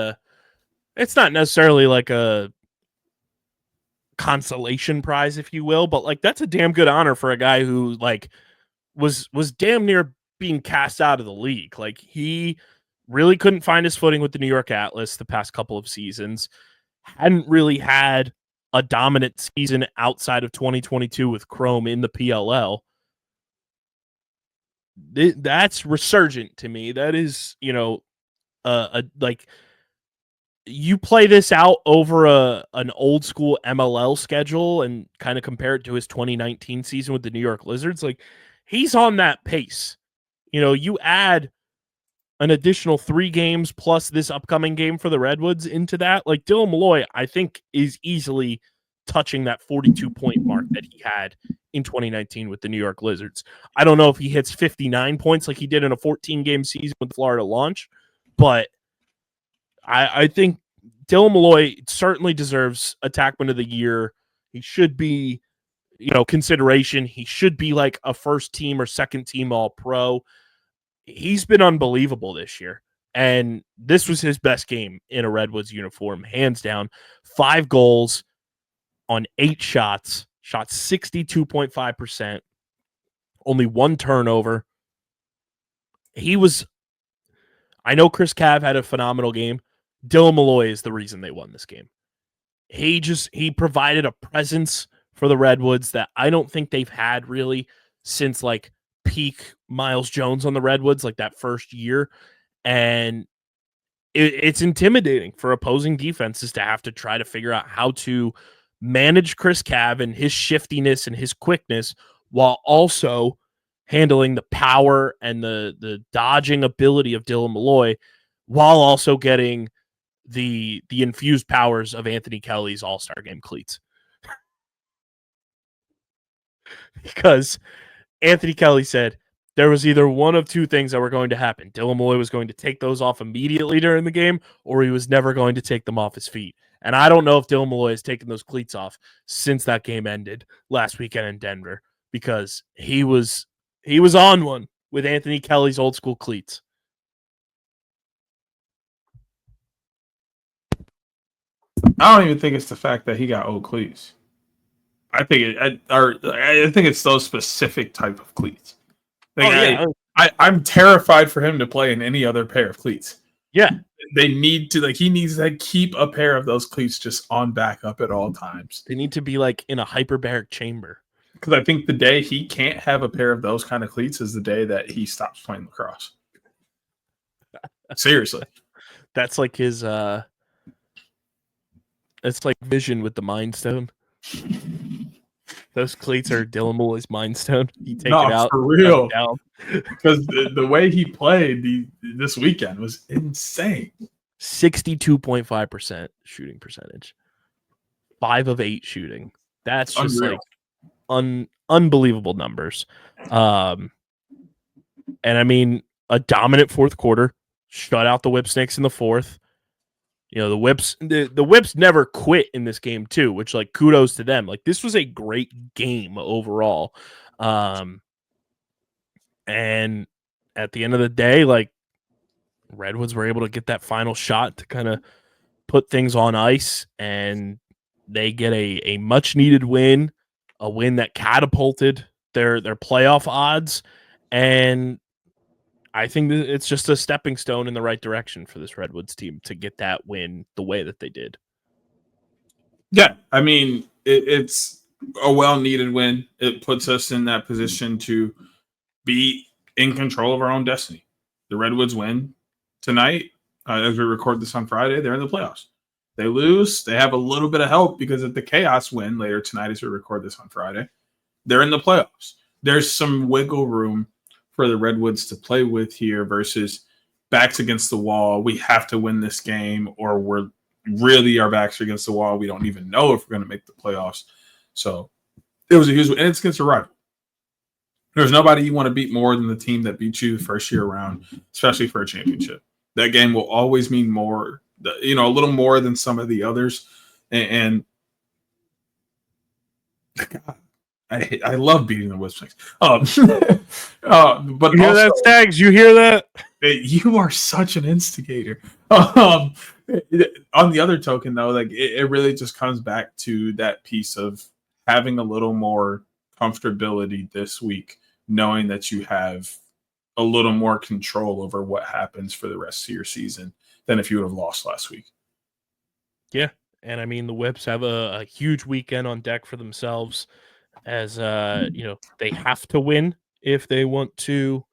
it's not necessarily like a consolation prize, if you will, but like that's a damn good honor for a guy who like was damn near being cast out of the league. Like, he really couldn't find his footing with the New York Atlas the past couple of seasons. Hadn't really had a dominant season outside of 2022 with Chrome in the PLL. That's resurgent to me. That is, like, you play this out over an old school MLL schedule and kind of compare it to his 2019 season with the New York Lizards. Like, he's on that pace. You add an additional 3 games plus this upcoming game for the Redwoods into that. Like, Dylan Malloy, I think, is easily touching that 42-point mark that he had in 2019 with the New York Lizards. I don't know if he hits 59 points like he did in a 14-game season with Florida Launch, but I think Dylan Malloy certainly deserves Attackman of the Year. He should be, consideration. He should be like a first team or second team All-Pro. He's been unbelievable this year, and this was his best game in a Redwoods uniform, hands down. 5 goals on 8 shots, shot 62.5%, only 1 turnover. I know Chris Cav had a phenomenal game. Dylan Malloy is the reason they won this game. He provided a presence for the Redwoods that I don't think they've had really since like peak Miles Jones on the Redwoods, like that first year. And it's intimidating for opposing defenses to have to try to figure out how to manage Chris Cav and his shiftiness and his quickness while also handling the power and the dodging ability of Dylan Malloy, while also getting the infused powers of Anthony Kelly's All-Star Game cleats. Because Anthony Kelly said there was either one of 2 things that were going to happen. Dylan Malloy was going to take those off immediately during the game, or he was never going to take them off his feet. And I don't know if Dylan Malloy has taken those cleats off since that game ended last weekend in Denver, because he was on one with Anthony Kelly's old school cleats. I don't even think it's the fact that he got old cleats. I think it's those specific type of cleats. Like, I'm terrified for him to play in any other pair of cleats. Yeah. They need to, he needs to keep a pair of those cleats just on backup at all times. They need to be like in a hyperbaric chamber. Because I think the day he can't have a pair of those kind of cleats is the day that he stops playing lacrosse. Seriously. That's like his it's like Vision with the Mind Stone. Those cleats are Dylan Malloy's Mind Stone. You take it out for real. Because the way he played this weekend was insane. 62.5% shooting percentage. 5 of 8 shooting. That's just unreal. Like unbelievable numbers. And I mean, a dominant fourth quarter, shut out the Whipsnakes in the fourth. The Whips never quit in this game too, which, like, kudos to them. Like, this was a great game overall. And at the end of the day, like, Redwoods were able to get that final shot to kind of put things on ice, and they get a much needed win, a win that catapulted their playoff odds. And I think that it's just a stepping stone in the right direction for this Redwoods team to get that win the way that they did. Yeah, I mean, it's a well-needed win. It puts us in that position to be in control of our own destiny. The Redwoods win tonight. As we record this on Friday, they're in the playoffs. They lose. They have a little bit of help because of the Chaos win later tonight as we record this on Friday. they're in the playoffs. There's some wiggle room for the Redwoods to play with here versus backs against the wall. We have to win this game, or we're really our backs are against the wall. We don't even know if we're going to make the playoffs. So it was a huge, and it's against a rival. There's nobody you want to beat more than the team that beat you the first year around, especially for a championship. That game will always mean more, a little more than some of the others. And God, I love beating the Wisps. But you hear also, that, Stags? You hear that? You are such an instigator. On the other token, though, like it really just comes back to that piece of having a little more comfortability this week, knowing that you have a little more control over what happens for the rest of your season than if you would have lost last week. Yeah, and I mean the Whips have a huge weekend on deck for themselves, as they have to win if they want to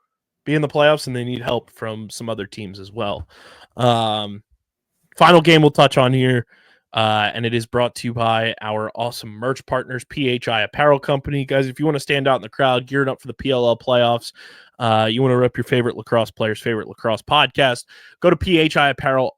be in the playoffs, and they need help from some other teams as well. Final game we'll touch on here, and it is brought to you by our awesome merch partners, PHI Apparel Company. Guys, if you want to stand out in the crowd, gearing up for the PLL playoffs, you want to rep your favorite lacrosse players' favorite lacrosse podcast, go to PHI Apparel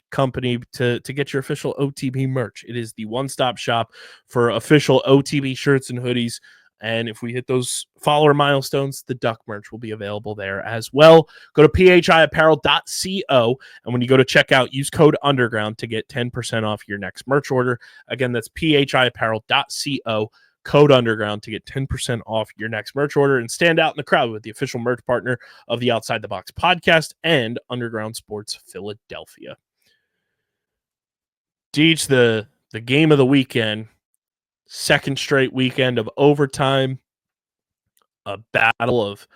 Company to get your official OTB merch. It is the one-stop shop for official OTB shirts and hoodies. And if we hit those follower milestones, the Duck merch will be available there as well. Go to phiapparel.co, and when you go to checkout, use code UNDERGROUND to get 10% off your next merch order. Again, that's phiapparel.co, code UNDERGROUND to get 10% off your next merch order and stand out in the crowd with the official merch partner of the Outside the Box podcast and Underground Sports Philadelphia. Deej, the game of the weekend, second straight weekend of overtime, a battle of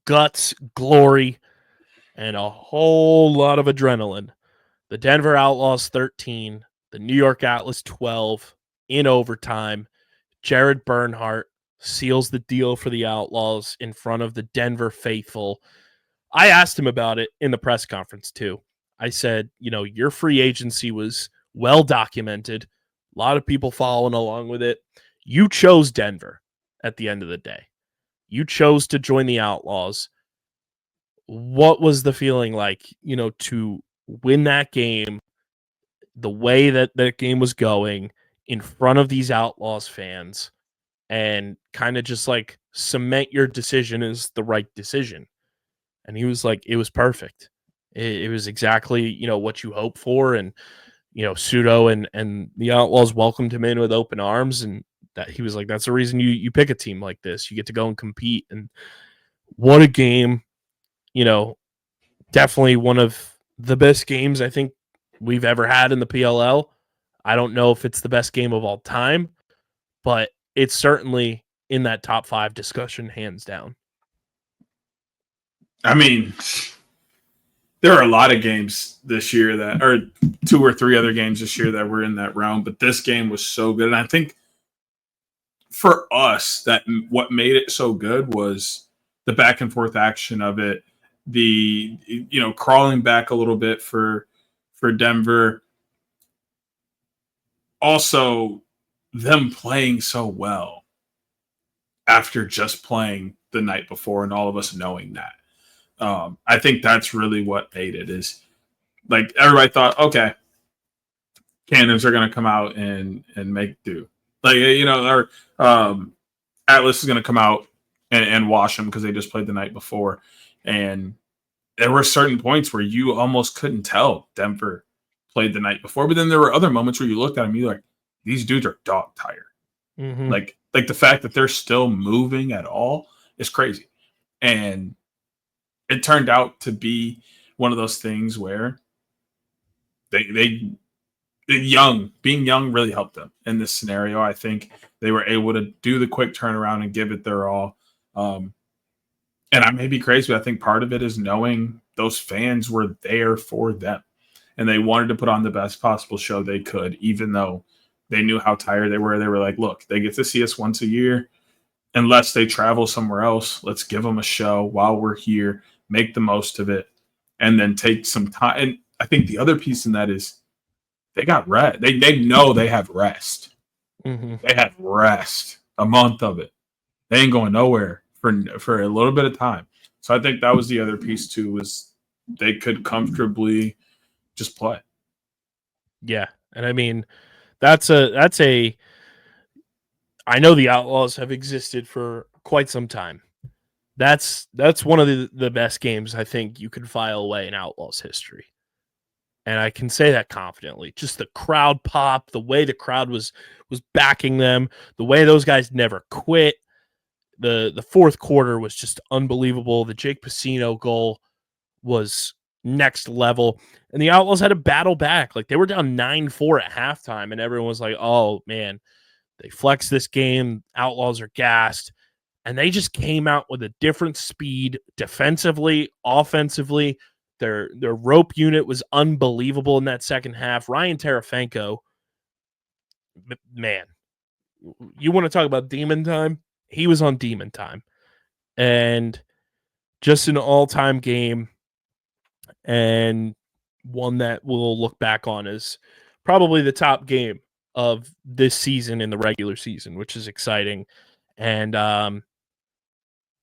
guts, glory, and a whole lot of adrenaline. The Denver Outlaws 13, the New York Atlas 12 in overtime. Jared Bernhardt seals the deal for the Outlaws in front of the Denver faithful. I asked him about it in the press conference too. I said, your free agency was well documented. A lot of people following along with it. You chose Denver at the end of the day. You chose to join the Outlaws. What was the feeling like, to win that game the way that game was going in front of these Outlaws fans and kind of just like cement your decision as the right decision? And he was like, it was perfect. It was exactly, what you hope for. And Pseudo and the Outlaws welcomed him in with open arms, and that he was like, that's the reason you pick a team like this. You get to go and compete. And what a game, definitely one of the best games I think we've ever had in the PLL. I don't know if it's the best game of all time, but it's certainly in that top 5 discussion, hands down. I mean, there are a lot of games this year or 2 or 3 other games this year that were in that realm, but this game was so good. And I think for us, that what made it so good was the back and forth action of it, the, crawling back a little bit for Denver. Also, them playing so well after just playing the night before and all of us knowing that. I think that's really what made it, is like everybody thought, okay, Cannons are going to come out and make do. Like, or Atlas is going to come out and wash them because they just played the night before. And there were certain points where you almost couldn't tell Denver played the night before. But then there were other moments where you looked at them, you're like, these dudes are dog tired. Mm-hmm. Like the fact that they're still moving at all is crazy. And it turned out to be one of those things where being young really helped them in this scenario. I think they were able to do the quick turnaround and give it their all. And I may be crazy, but I think part of it is knowing those fans were there for them and they wanted to put on the best possible show they could, even though they knew how tired they were. They were like, look, they get to see us once a year. Unless they travel somewhere else, let's give them a show while we're here, make the most of it, and then take some time. And I think the other piece in that is they got rest. They know they have rest. Mm-hmm. They have rest, a month of it. They ain't going nowhere for a little bit of time. So I think that was the other piece too, was they could comfortably just play. Yeah. And I mean, that's a I know the Outlaws have existed for quite some time. That's one of the best games I think you could file away in Outlaws history. And I can say that confidently. Just the crowd pop, the way the crowd was backing them, the way those guys never quit. The fourth quarter was just unbelievable. The Jake Pacino goal was next level. And the Outlaws had to battle back. Like, they were down 9-4 at halftime, and everyone was like, oh, man, they flexed this game. Outlaws are gassed. And they just came out with a different speed defensively, offensively. Their rope unit was unbelievable in that second half. Ryan Tarafenko, man, you want to talk about demon time? He was on demon time. And just an all-time game, and one that we'll look back on as probably the top game of this season in the regular season, which is exciting. And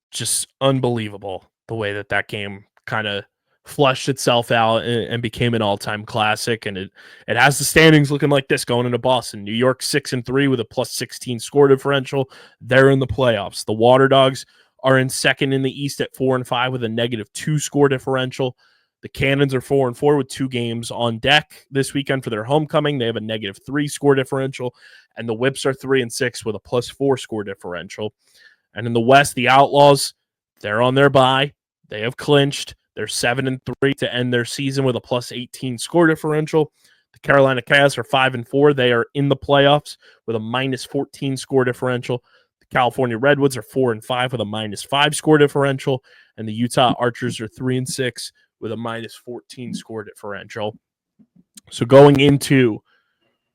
just unbelievable the way that game kind of flushed itself out and became an all-time classic. And it has the standings looking like this going into Boston. New York 6-3 with a +16 score differential. They're in the playoffs. The Water Dogs are in second in the East at 4-5 with a -2 score differential. The Cannons are 4-4 with 2 games on deck this weekend for their homecoming. They have a -3 score differential. And the Whips are 3-6 with a +4 score differential. And in the West, the Outlaws, they're on their bye. They have clinched. They're 7-3 to end their season with a +18 score differential. The Carolina Chaos are 5-4. They are in the playoffs with a -14 score differential. The California Redwoods are 4-5 with a -5 score differential. And the Utah Archers are 3-6 with a -14 score differential. So going into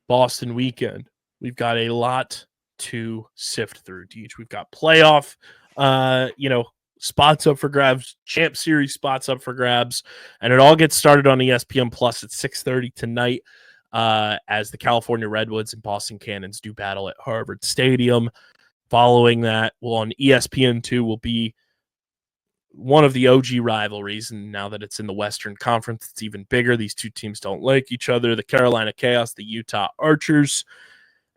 Boston weekend, we've got a lot to sift through, Deej. We've got playoff, spots up for grabs, Champ Series spots up for grabs, and it all gets started on ESPN Plus at 6:30 tonight as the California Redwoods and Boston Cannons do battle at Harvard Stadium. Following that, on ESPN2 will be one of the OG rivalries, and now that it's in the Western Conference, it's even bigger. These two teams don't like each other, the Carolina Chaos, the Utah Archers.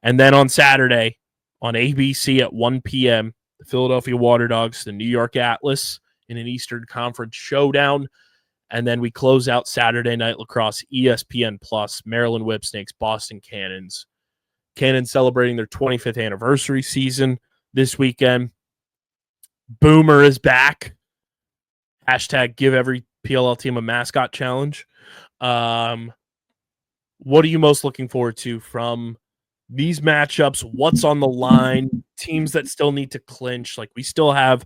And then on Saturday, on ABC at 1 p.m., the Philadelphia Water Dogs, the New York Atlas in an Eastern Conference showdown. And then we close out Saturday Night Lacrosse, ESPN Plus, Maryland Whipsnakes, Boston Cannons. Cannons celebrating their 25th anniversary season this weekend. Boomer is back. Hashtag give every PLL team a mascot challenge. What are you most looking forward to from these matchups? What's on the line? Teams that still need to clinch. Like, we still have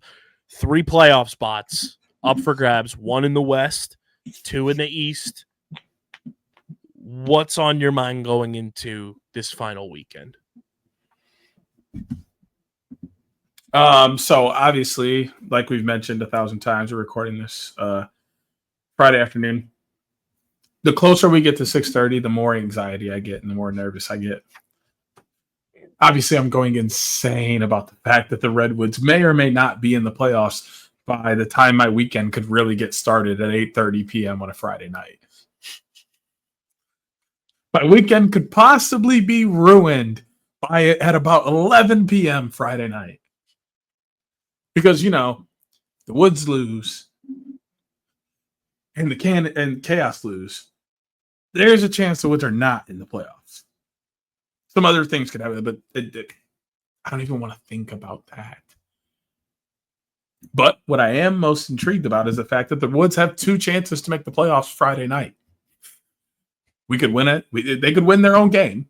3 playoff spots up for grabs. 1 in the West, 2 in the East. What's on your mind going into this final weekend? So obviously, like we've mentioned 1,000 times, we're recording this Friday afternoon. The closer we get to 6:30, the more anxiety I get and the more nervous I get. Obviously, I'm going insane about the fact that the Redwoods may or may not be in the playoffs by the time my weekend could really get started at 8:30 p.m. on a Friday night. My weekend could possibly be ruined at about 11 p.m. Friday night. Because, the Woods lose and the Chaos lose. There's a chance the Woods are not in the playoffs. Some other things could happen, but I don't even want to think about that. But what I am most intrigued about is the fact that the Woods have 2 chances to make the playoffs Friday night. We could win it. They could win their own game.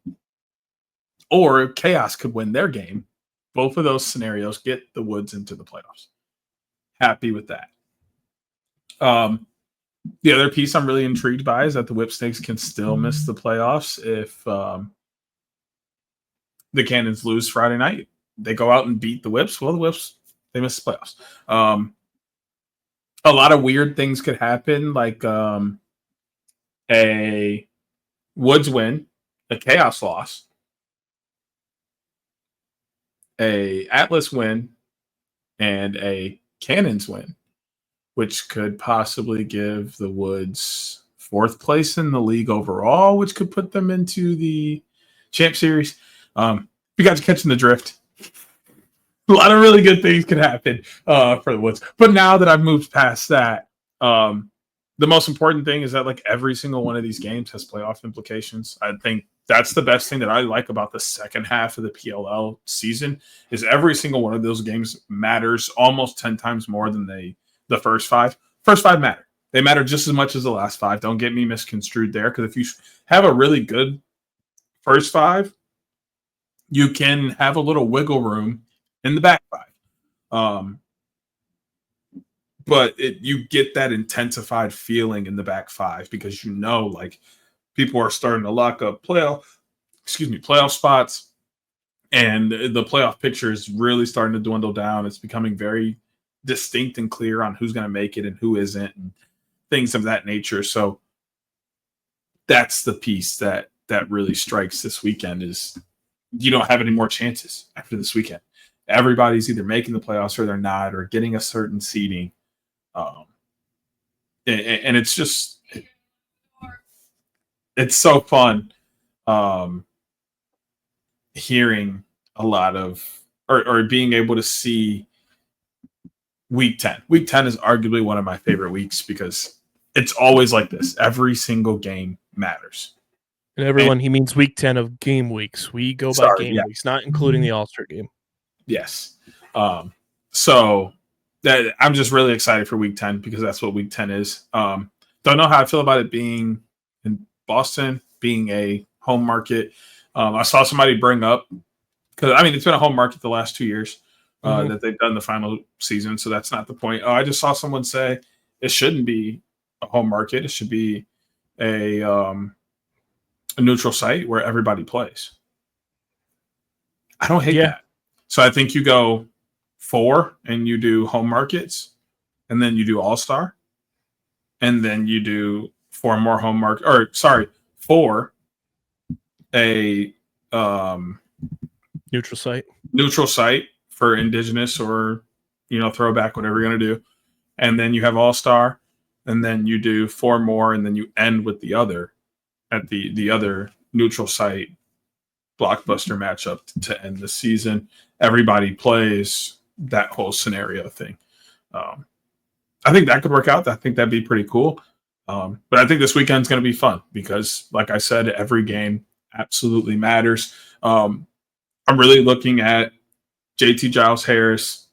Or Chaos could win their game. Both of those scenarios get the Woods into the playoffs. Happy with that. The other piece I'm really intrigued by is that the Whipsnakes can still miss the playoffs if the Cannons lose Friday night. They go out and beat the Whips. Well, the Whips, they miss the playoffs. A lot of weird things could happen, like a Woods win, a Chaos loss, a Atlas win, and a Cannons win, which could possibly give the Woods 4th place in the league overall, which could put them into the Champ Series. If you guys are catching the drift, a lot of really good things could happen for the Woods. But now that I've moved past that, the most important thing is that like every single one of these games has playoff implications. I think that's the best thing that I like about the second half of the PLL season is every single one of those games matters almost 10 times more than the first 5. First 5 matter. They matter just as much as the last 5. Don't get me misconstrued there, because if you have a really good first 5, you can have a little wiggle room in the back 5. But you get that intensified feeling in the back 5 because like people are starting to lock up playoff spots, and the playoff picture is really starting to dwindle down. It's becoming very distinct and clear on who's going to make it and who isn't, and things of that nature. So that's the piece that really strikes this weekend is you don't have any more chances after this weekend. Everybody's either making the playoffs or they're not, or getting a certain seeding. And it's just, it's so fun hearing a lot of, or being able to see week 10. Week 10 is arguably one of my favorite weeks because it's always like this. Every single game matters. And everyone, he means week 10 of game weeks. We go by game weeks, not including the All-Star game. Yes. So that I'm just really excited for week 10 because that's what week 10 is. Don't know how I feel about it being in Boston, being a home market. I saw somebody bring up, because I mean, it's been a home market the last 2 years that they've done the final season. So that's not the point. I just saw someone say it shouldn't be a home market. It should be a neutral site where everybody plays. I don't hate that. So I think you go 4 and you do home markets, and then you do all-star, and then you do 4 more home market, or sorry, 4 a neutral site for indigenous or throwback, whatever you're going to do, and then you have all-star, and then you do 4 more, and then you end with the other at the other neutral site blockbuster matchup to end the season. Everybody plays that whole scenario thing. I think that could work out. I think that'd be pretty cool. But I think this weekend's going to be fun because, like I said, every game absolutely matters. I'm really looking at JT Giles Harris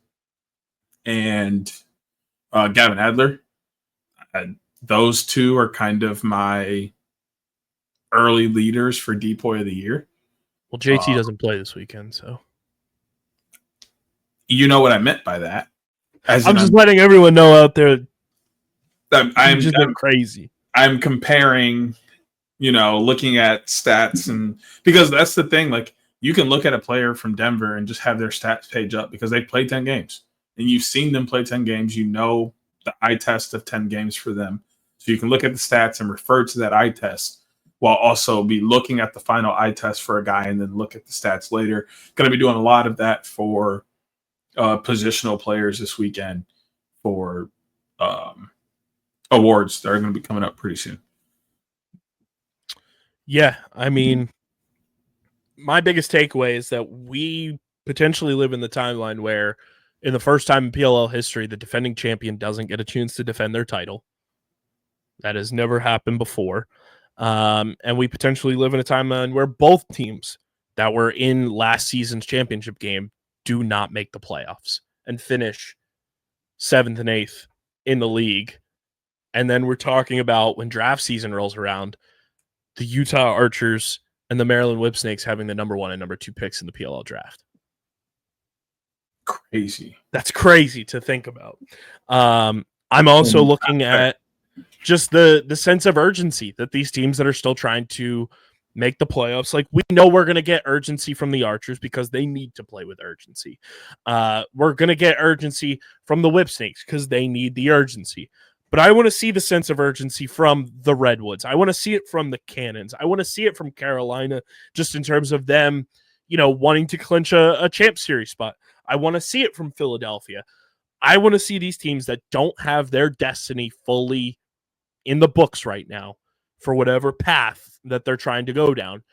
and Gavin Adler. Those two are kind of my early leaders for Depoy of the Year. Well, JT doesn't play this weekend, so. You know what I meant by that. I'm just letting everyone know out there. I'm just crazy. I'm comparing, looking at stats, and because that's the thing. Like, you can look at a player from Denver and just have their stats page up because they played 10 games, and you've seen them play 10 games. You know the eye test of 10 games for them, so you can look at the stats and refer to that eye test while also be looking at the final eye test for a guy and then look at the stats later. Going to be doing a lot of that for positional players this weekend for awards that are going to be coming up pretty soon. Yeah, I mean, my biggest takeaway is that we potentially live in the timeline where in the first time in PLL history, the defending champion doesn't get a chance to defend their title. That has never happened before. And we potentially live in a timeline where both teams that were in last season's championship game do not make the playoffs and finish 7th and 8th in the league. And then we're talking about when draft season rolls around, the Utah Archers and the Maryland Whipsnakes having the number 1 and number 2 picks in the PLL draft. Crazy. That's crazy to think about. I'm also looking at just the sense of urgency that these teams that are still trying to make the playoffs, like we know we're going to get urgency from the Archers because they need to play with urgency. We're going to get urgency from the Whipsnakes because they need the urgency. But I want to see the sense of urgency from the Redwoods. I want to see it from the Cannons. I want to see it from Carolina, just in terms of them, wanting to clinch a champ series spot. I want to see it from Philadelphia. I want to see these teams that don't have their destiny fully in the books right now for whatever path that they're trying to go down.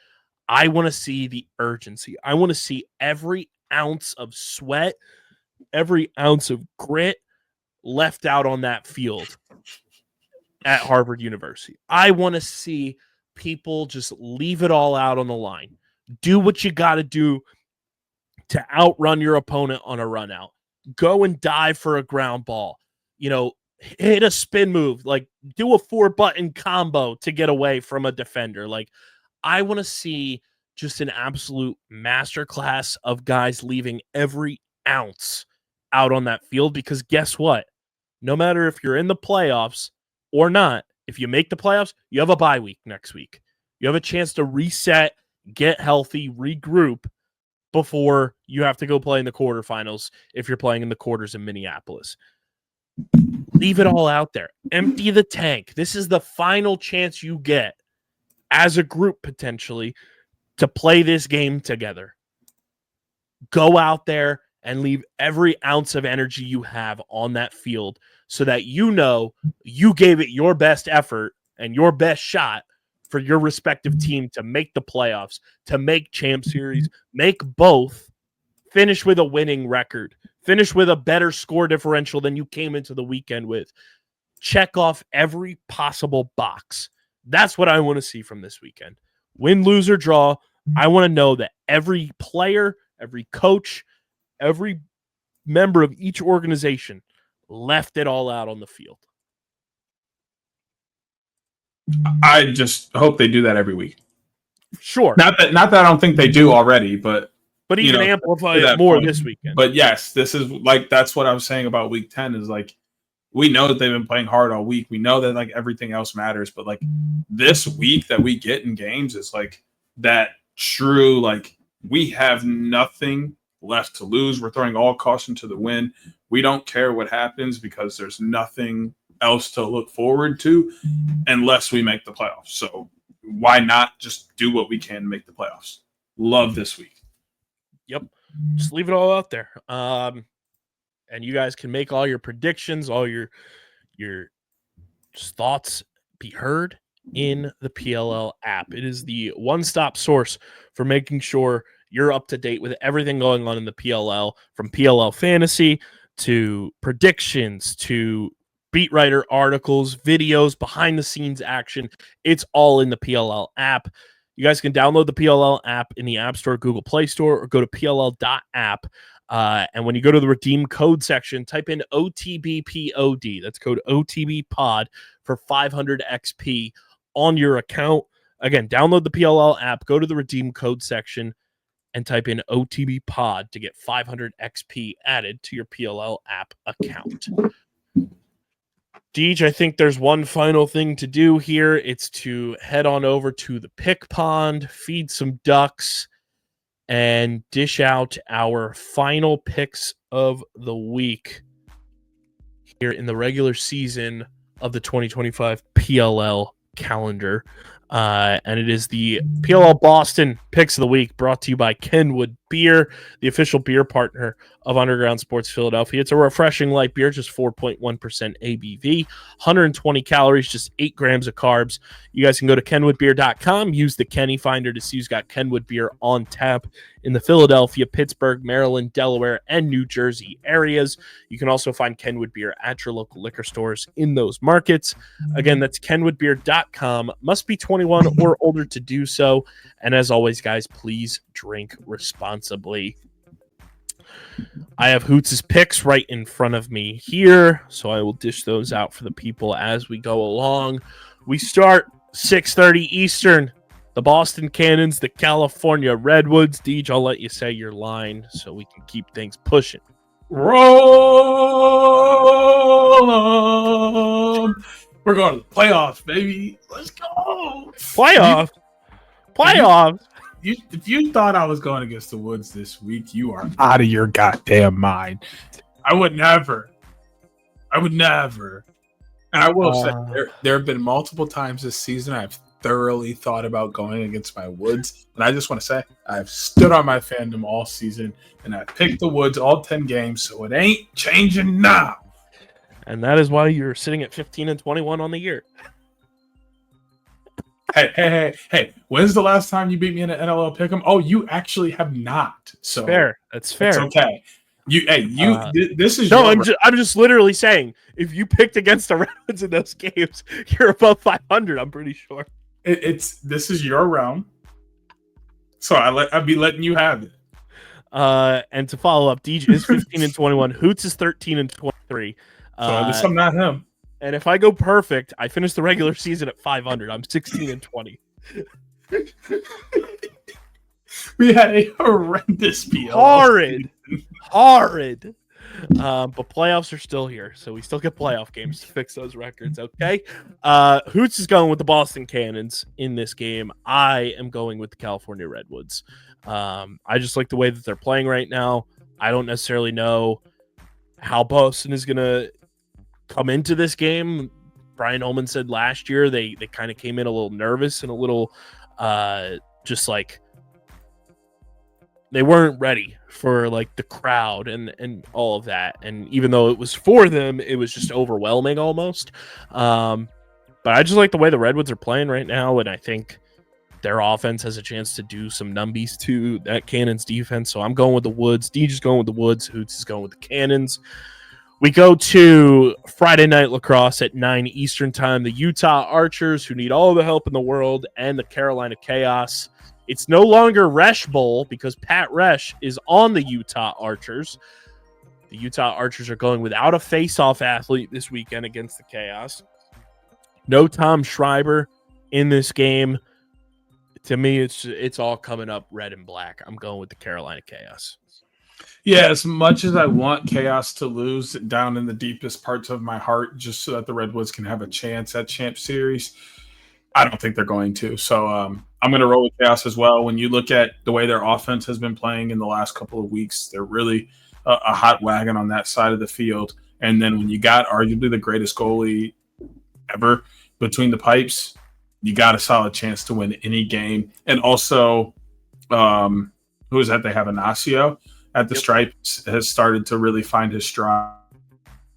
I want to see the urgency. I want to see every ounce of sweat, every ounce of grit left out on that field at Harvard University. I want to see people just leave it all out on the line. Do what you got to do to outrun your opponent on a run out. Go and dive for a ground ball. Hit a spin move. Like, do a 4-button combo to get away from a defender. Like, I want to see just an absolute masterclass of guys leaving every ounce out on that field, because guess what? No matter if you're in the playoffs or not, if you make the playoffs, you have a bye week next week. You have a chance to reset, get healthy, regroup before you have to go play in the quarterfinals if you're playing in the quarters in Minneapolis. Leave it all out there. Empty the tank. This is the final chance you get as a group potentially to play this game together. Go out there and leave every ounce of energy you have on that field so that you gave it your best effort and your best shot for your respective team to make the playoffs, to make Champ Series, make both, finish with a winning record, finish with a better score differential than you came into the weekend with. Check off every possible box. That's what I want to see from this weekend. Win, lose, or draw. I want to know that every player, every coach, every member of each organization left it all out on the field. I just hope they do that every week. Sure. Not that I don't think they do already, but even amplify it more this weekend. But yes, this is that's what I was saying about week 10 is we know that they've been playing hard all week. We know that everything else matters, but this week that we get in games is that true, we have nothing left to lose. We're throwing all caution to the wind. We don't care what happens because there's nothing else to look forward to unless we make the playoffs. So why not just do what we can to make the playoffs? Love this week. Yep. Just leave it all out there. And you guys can make all your predictions, all your thoughts be heard in the PLL app. It is the one-stop source for making sure you're up to date with everything going on in the PLL, from PLL fantasy to predictions to beat writer articles, videos, behind-the-scenes action. It's all in the PLL app. You guys can download the PLL app in the App Store, Google Play Store, or go to pll.app. And when you go to the redeem code section, type in OTBPOD. That's code OTBPOD for 500 XP on your account. Again, download the PLL app, go to the redeem code section, and type in OTBPOD to get 500 XP added to your PLL app account. Deej, I think there's one final thing to do here. It's to head on over to the pick pond, feed some ducks, and dish out our final picks of the week here in the regular season of the 2025 PLL calendar. And it is the PLL Boston Picks of the Week, brought to you by Kenwood Beer, the official beer partner of Underground Sports Philadelphia. It's a refreshing light beer, just 4.1% ABV, 120 calories, just 8 grams of carbs. You guys can go to kenwoodbeer.com, use the Kenny Finder to see who's got Kenwood Beer on tap in the Philadelphia, Pittsburgh, Maryland, Delaware, and New Jersey areas. You can also find Kenwood Beer at your local liquor stores in those markets. Again, that's kenwoodbeer.com. Must be 21 or older to do so. And as always, guys, please drink responsibly. I have Hoots' picks right in front of me here, so I will dish those out for the people as we go along. We start 6:30 Eastern. The Boston Cannons, the California Redwoods. Deej, I'll let you say your line so we can keep things pushing. Roll on. We're going to the playoffs, baby. Let's go. Playoffs? If you thought I was going against the Woods this week, you are out of your goddamn mind. I would never. And I will say, there have been multiple times this season I've thoroughly thought about going against my Woods. And I just want to say, I've stood on my fandom all season, and I picked the Woods all 10 games, so it ain't changing now. And that is why you're sitting at 15-21 on the year. Hey! When's the last time you beat me in an NLL pick'em? Oh, you actually have not. So fair. That's fair. It's okay. This is no. I'm just literally saying, if you picked against the Redwoods in those games, you're above 500. I'm pretty sure. This is your round, so I'd be letting you have it. And to follow up, DJ is 15-21. Hoots is 13-23. So I'm not him. And if I go perfect, I finish the regular season at 500. I'm 16-20. We had a horrendous PLL. Horrid. But playoffs are still here, so we still get playoff games to fix those records, okay? Hoots is going with the Boston Cannons in this game. I am going with the California Redwoods. I just like the way that they're playing right now. I don't necessarily know how Boston is going to come into this game. Brian Ullman said last year they kind of came in a little nervous and a little just like they weren't ready for like the crowd and all of that. And even though it was for them, it was just overwhelming almost. But I just like the way the Redwoods are playing right now, and I think their offense has a chance to do some numbies to that Cannons defense. So I'm going with the Woods. DJ's going with the Woods. Hoots is going with the Cannons. We go to Friday night lacrosse at 9 Eastern time. The Utah Archers, who need all the help in the world, and the Carolina Chaos. It's no longer Resch Bowl because Pat Resch is on the Utah Archers. The Utah Archers are going without a face-off athlete this weekend against the Chaos. No Tom Schreiber in this game. To me, it's all coming up red and black. I'm going with the Carolina Chaos. Yeah, as much as I want Chaos to lose down in the deepest parts of my heart, just so that the Redwoods can have a chance at Champ Series, I don't think they're going to. So I'm going to roll with Chaos as well. When you look at the way their offense has been playing in the last couple of weeks, they're really a hot wagon on that side of the field. And then when you got arguably the greatest goalie ever between the pipes, you got a solid chance to win any game. And also, who is that? They have Inacio at the stripes, has started to really find his stride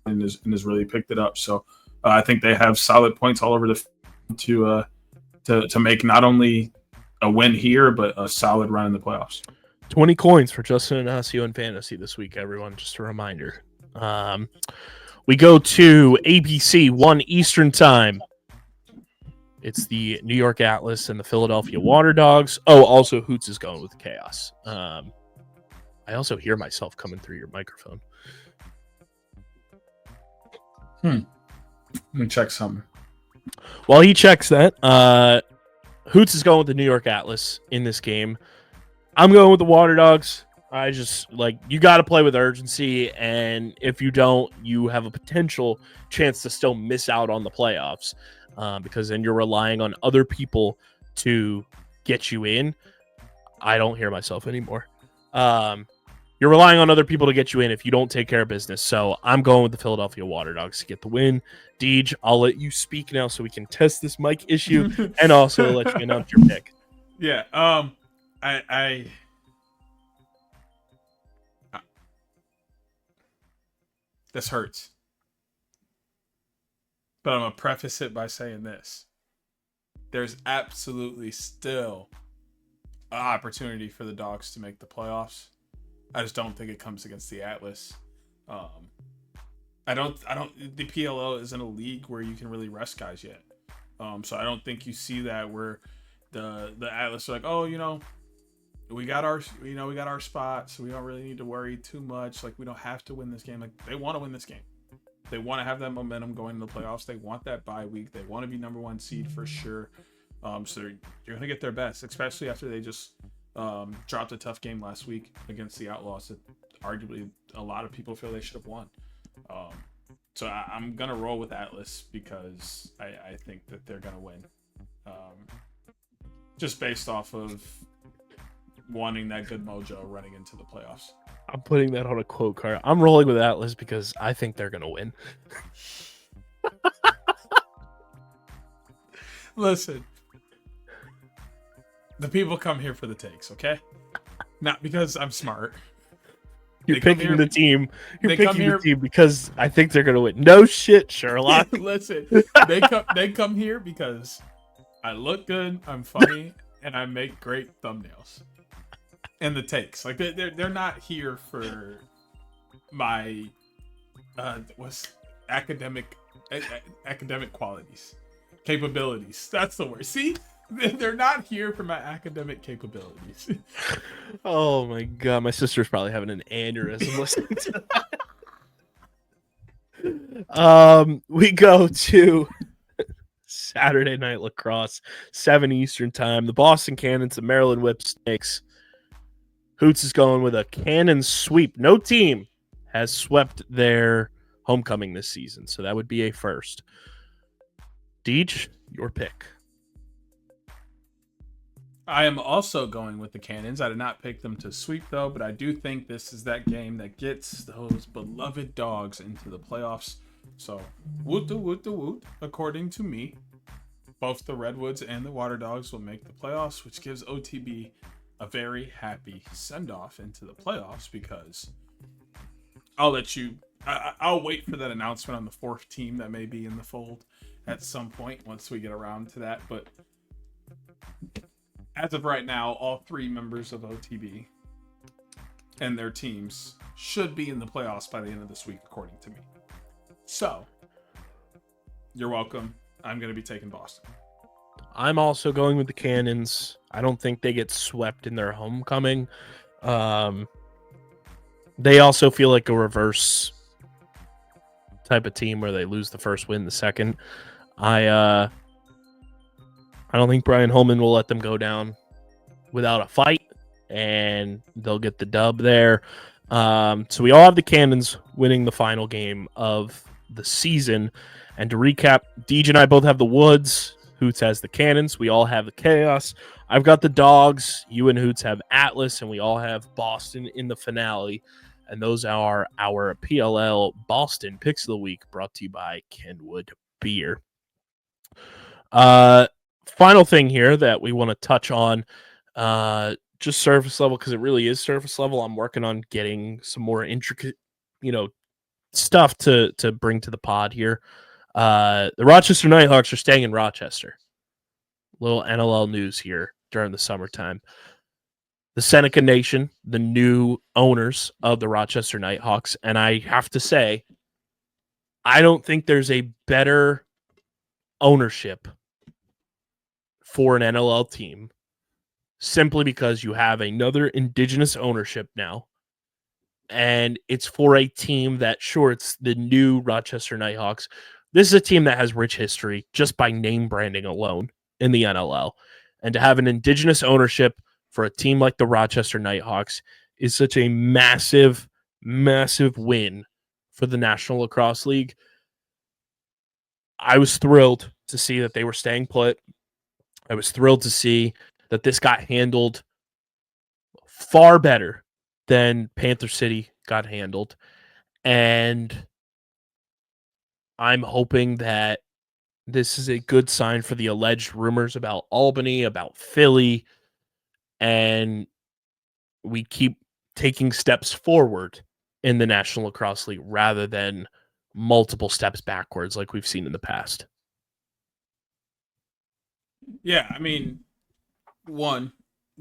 and has really picked it up. So I think they have solid points all over the to make not only a win here, but a solid run in the playoffs. 20 coins for Justin Inacio in fantasy this week, everyone. Just a reminder. We go to ABC 1 Eastern time. It's the New York Atlas and the Philadelphia Water Dogs. Oh, also Hoots is going with Chaos. I also hear myself coming through your microphone. Let me check something. While he checks that, Hoots is going with the New York Atlas in this game. I'm going with the Water Dogs. I just you got to play with urgency, and if you don't, you have a potential chance to still miss out on the playoffs because then you're relying on other people to get you in. I don't hear myself anymore. You're relying on other people to get you in if you don't take care of business. So I'm going with the Philadelphia Water Dogs to get the win. Deej, I'll let you speak now so we can test this mic issue and also let you announce your pick. Yeah. This hurts. But I'm going to preface it by saying this. There's absolutely still an opportunity for the Dogs to make the playoffs. I just don't think it comes against the Atlas. The PLL isn't a league where you can really rest guys yet. So I don't think you see that where the Atlas are like, oh, we got our spot, so we don't really need to worry too much. Like, we don't have to win this game. Like, they want to win this game. They want to have that momentum going into the playoffs. They want that bye week. They want to be number one seed for sure. So you're going to get their best, especially after they just dropped a tough game last week against the Outlaws that arguably a lot of people feel they should have won. So I'm going to roll with Atlas because I think that they're going to win. Just based off of wanting that good mojo running into the playoffs. I'm putting that on a quote card. I'm rolling with Atlas because I think they're going to win. Listen, The people come here for the takes, okay? Not because I'm smart. You're picking the team. You're picking the team because I think they're gonna win. No shit, Sherlock. Listen, they come here because I look good, I'm funny, and I make great thumbnails. And the takes, like they're not here for my academic qualities, capabilities. That's the word. See, they're not here for my academic capabilities. Oh my god, my sister's probably having an aneurysm listening to that. We go to Saturday Night Lacrosse, 7 Eastern time. The Boston Cannons, the Maryland Whipsnakes. Hoots is going with a cannon sweep. No team has swept their homecoming this season, so that would be a first. Deej, your pick. I am also going with the Cannons. I did not pick them to sweep, though, but I do think this is that game that gets those beloved dogs into the playoffs. So, woot, according to me, both the Redwoods and the Water Dogs will make the playoffs, which gives OTB a very happy send-off into the playoffs, because I'll wait for that announcement on the fourth team that may be in the fold at some point once we get around to that. But as of right now, all 3 members of OTB and their teams should be in the playoffs by the end of this week, according to me. So, you're welcome. I'm going to be taking Boston. I'm also going with the Cannons. I don't think they get swept in their homecoming. They also feel like a reverse type of team where they lose the first, win the second. I don't think Brian Holman will let them go down without a fight, and they'll get the dub there. So we all have the Cannons winning the final game of the season. And to recap, Deej and I both have the Woods. Hoots has the Cannons. We all have the Chaos. I've got the Dogs. You and Hoots have Atlas, and we all have Boston in the finale. And those are our PLL Boston Picks of the Week, brought to you by Kenwood Beer. Final thing here that we want to touch on, just surface level, because it really is surface level. I'm working on getting some more intricate, stuff to bring to the pod here. The Rochester Knighthawks are staying in Rochester. Little NLL news here during the summertime. The Seneca Nation, the new owners of the Rochester Knighthawks, and I have to say, I don't think there's a better ownership for an NLL team, simply because you have another indigenous ownership now, and it's for a team that, sure, it's the new Rochester Knighthawks. This is a team that has rich history just by name branding alone in the NLL, and to have an indigenous ownership for a team like the Rochester Knighthawks is such a massive, massive win for the National Lacrosse League. I was thrilled to see that they were staying put. I was thrilled to see that this got handled far better than Panther City got handled. And I'm hoping that this is a good sign for the alleged rumors about Albany, about Philly, and we keep taking steps forward in the National Lacrosse League rather than multiple steps backwards like we've seen in the past. Yeah, I mean, one,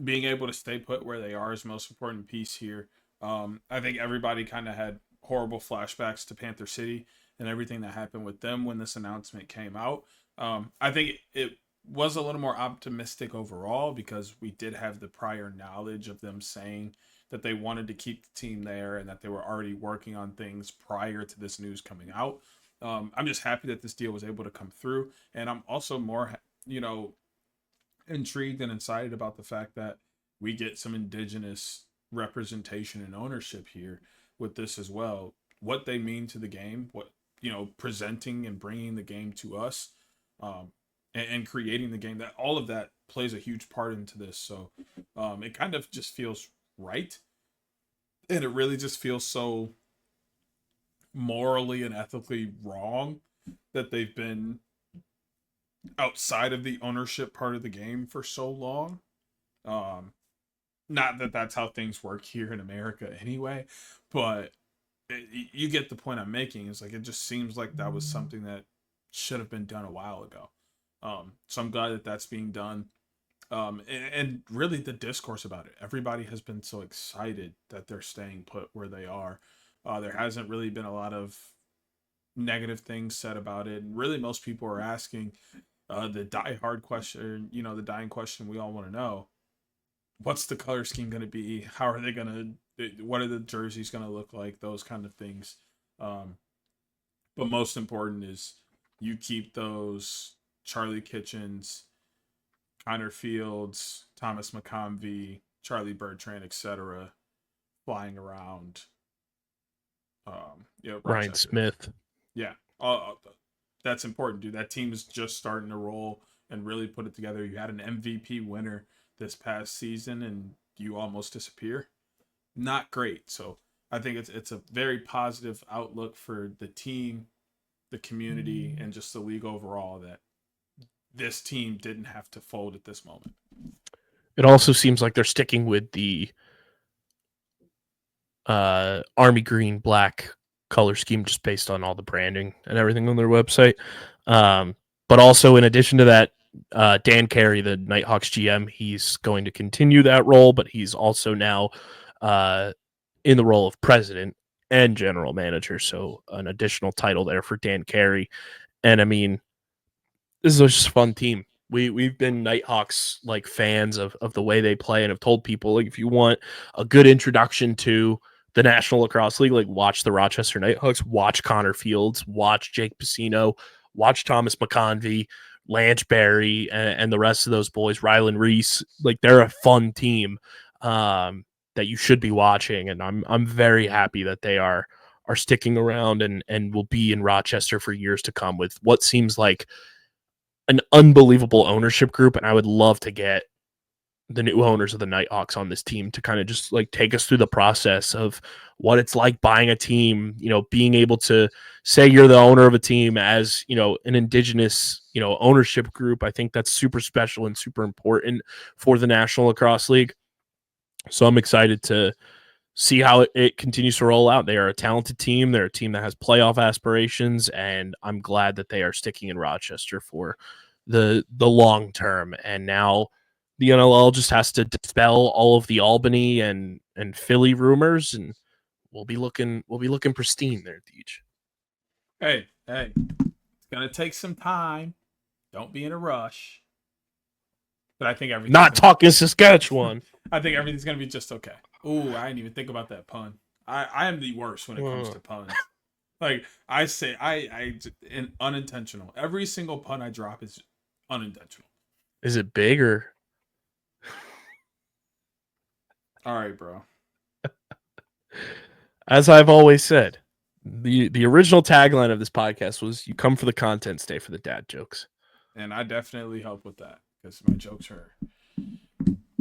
being able to stay put where they are is the most important piece here. I think everybody kind of had horrible flashbacks to Panther City and everything that happened with them when this announcement came out. I think it was a little more optimistic overall because we did have the prior knowledge of them saying that they wanted to keep the team there and that they were already working on things prior to this news coming out. I'm just happy that this deal was able to come through, and I'm also more, intrigued and excited about the fact that we get some indigenous representation and ownership here with this as well. What they mean to the game, what, presenting and bringing the game to us, and creating the game, that all of that plays a huge part into this. So it kind of just feels right, and it really just feels so morally and ethically wrong that they've been outside of the ownership part of the game for so long. Not that that's how things work here in America anyway, but you get the point I'm making. It's like it just seems like that was something that should have been done a while ago. So I'm glad that that's being done. And really the discourse about it. Everybody has been so excited that they're staying put where they are. There hasn't really been a lot of negative things said about it. And really most people are asking the die-hard question, the dying question we all want to know. What's the color scheme going to be? How are they going to, what are the jerseys going to look like? Those kind of things. But most important is you keep those Charlie Kitchens, Connor Fields, Thomas McConvey, Charlie Bertrand, etc. flying around. Ryan Smith. Yeah. That's important, dude. That team is just starting to roll and really put it together. You had an MVP winner this past season and you almost disappear. Not great. So I think it's a very positive outlook for the team, the community, and just the league overall that this team didn't have to fold at this moment. It also seems like they're sticking with the army green black color scheme just based on all the branding and everything on their website. But also in addition to that, Dan Carey, the Nighthawks GM, he's going to continue that role, but he's also now in the role of president and general manager. So an additional title there for Dan Carey. And I mean, this is just a fun team. We've been Nighthawks like fans of the way they play and have told people, like, if you want a good introduction to the National Lacrosse League, like watch the Rochester Knighthawks, watch Connor Fields, watch Jake Piscino, watch Thomas McConvey, Lance Berry, and the rest of those boys, Rylan Reese. Like, they're a fun team that you should be watching, and I'm very happy that they are sticking around and will be in Rochester for years to come with what seems like an unbelievable ownership group. And I would love to get the new owners of the Nighthawks on this team to kind of just like take us through the process of what it's like buying a team, being able to say you're the owner of a team as, an indigenous, ownership group. I think that's super special and super important for the National Lacrosse League. So I'm excited to see how it continues to roll out. They are a talented team. They're a team that has playoff aspirations, and I'm glad that they are sticking in Rochester for the long term. And now the NLL just has to dispel all of the Albany and Philly rumors, and we'll be looking pristine there, Deej. Hey, it's gonna take some time. Don't be in a rush. But I think everything's not talking Saskatchewan. I think everything's gonna be just okay. Ooh, I didn't even think about that pun. I am the worst when it comes to puns. Like I say, I unintentional. Every single pun I drop is unintentional. Is it big or? All right, bro. As I've always said, the original tagline of this podcast was "You come for the content, stay for the dad jokes." And I definitely help with that because my jokes are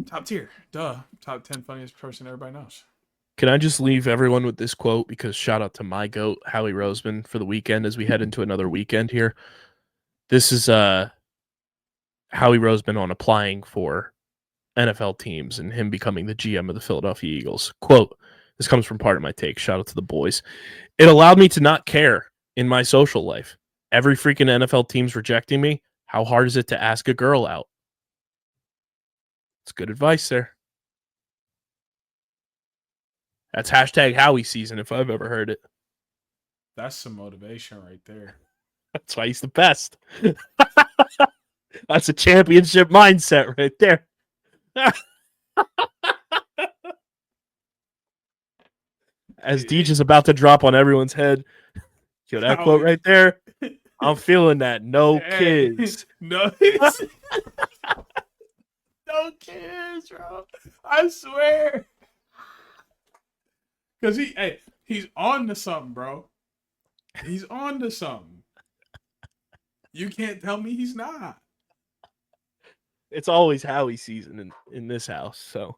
top tier. Duh. Top 10 funniest person everybody knows. Can I just leave everyone with this quote? Because shout out to my GOAT, Howie Roseman, for the weekend as we head into another weekend here. This is Howie Roseman on applying for NFL teams and him becoming the GM of the Philadelphia Eagles. Quote, this comes from Part of My Take. Shout out to the boys. It allowed me to not care in my social life. Every freaking NFL team's rejecting me. How hard is it to ask a girl out? It's good advice there. That's hashtag Howie season if I've ever heard it. That's some motivation right there. That's why he's the best. That's a championship mindset right there. As Deej is about to drop on everyone's head. Yo, that quote right there. I'm feeling that. No kids. No kids. No kids, bro. I swear. Because he's on to something, bro. He's on to something. You can't tell me he's not. It's always Howie season in this house. So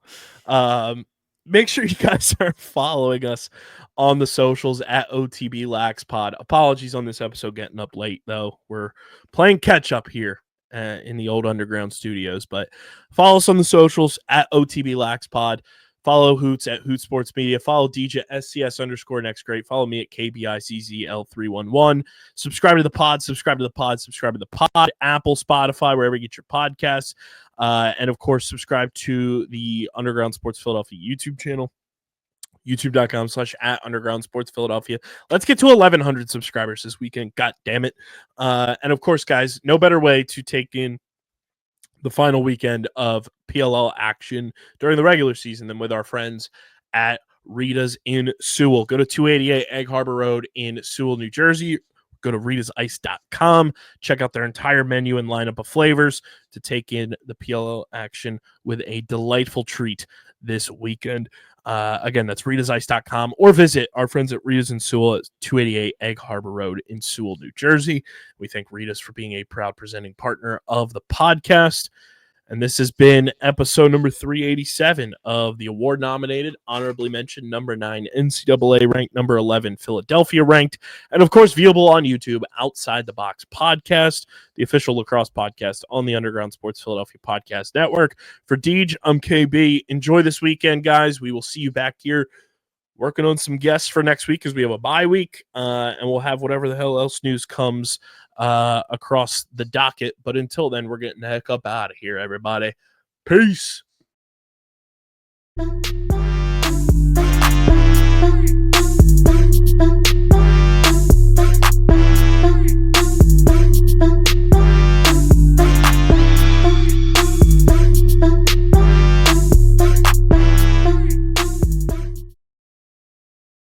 make sure you guys are following us on the socials at OTB Lax Pod. Apologies on this episode getting up late, though. We're playing catch up here in the old underground studios. But follow us on the socials at OTB LaxPod. Follow Hoots at Hoot Sports Media. Follow DJ SCS_Next Great. Follow me at KBICZL311. Subscribe to the pod. Subscribe to the pod. Subscribe to the pod. Apple, Spotify, wherever you get your podcasts. And of course, subscribe to the Underground Sports Philadelphia YouTube channel. YouTube.com/@Underground Sports Philadelphia. Let's get to 1,100 subscribers this weekend. God damn it. And of course, guys, no better way to take in the final weekend of PLL action during the regular season than with our friends at Rita's in Sewell. Go to 288 Egg Harbor Road in Sewell, New Jersey. Go to rita'ice.com. Check out their entire menu and lineup of flavors to take in the PLL action with a delightful treat this weekend. Again, that's rita'ice.com, or visit our friends at Rita's in Sewell at 288 Egg Harbor Road in Sewell, New Jersey. We thank Rita's for being a proud presenting partner of the podcast. And this has been episode number 387 of the award-nominated, honorably mentioned, number 9 NCAA ranked, number 11 Philadelphia ranked, and of course viewable on YouTube, Outside the Box podcast, the official lacrosse podcast on the Underground Sports Philadelphia Podcast Network. For Deej, I'm KB. Enjoy this weekend, guys. We will see you back here working on some guests for next week because we have a bye week, and we'll have whatever the hell else news comes across the docket. But until then, we're getting the heck up out of here, everybody. Peace.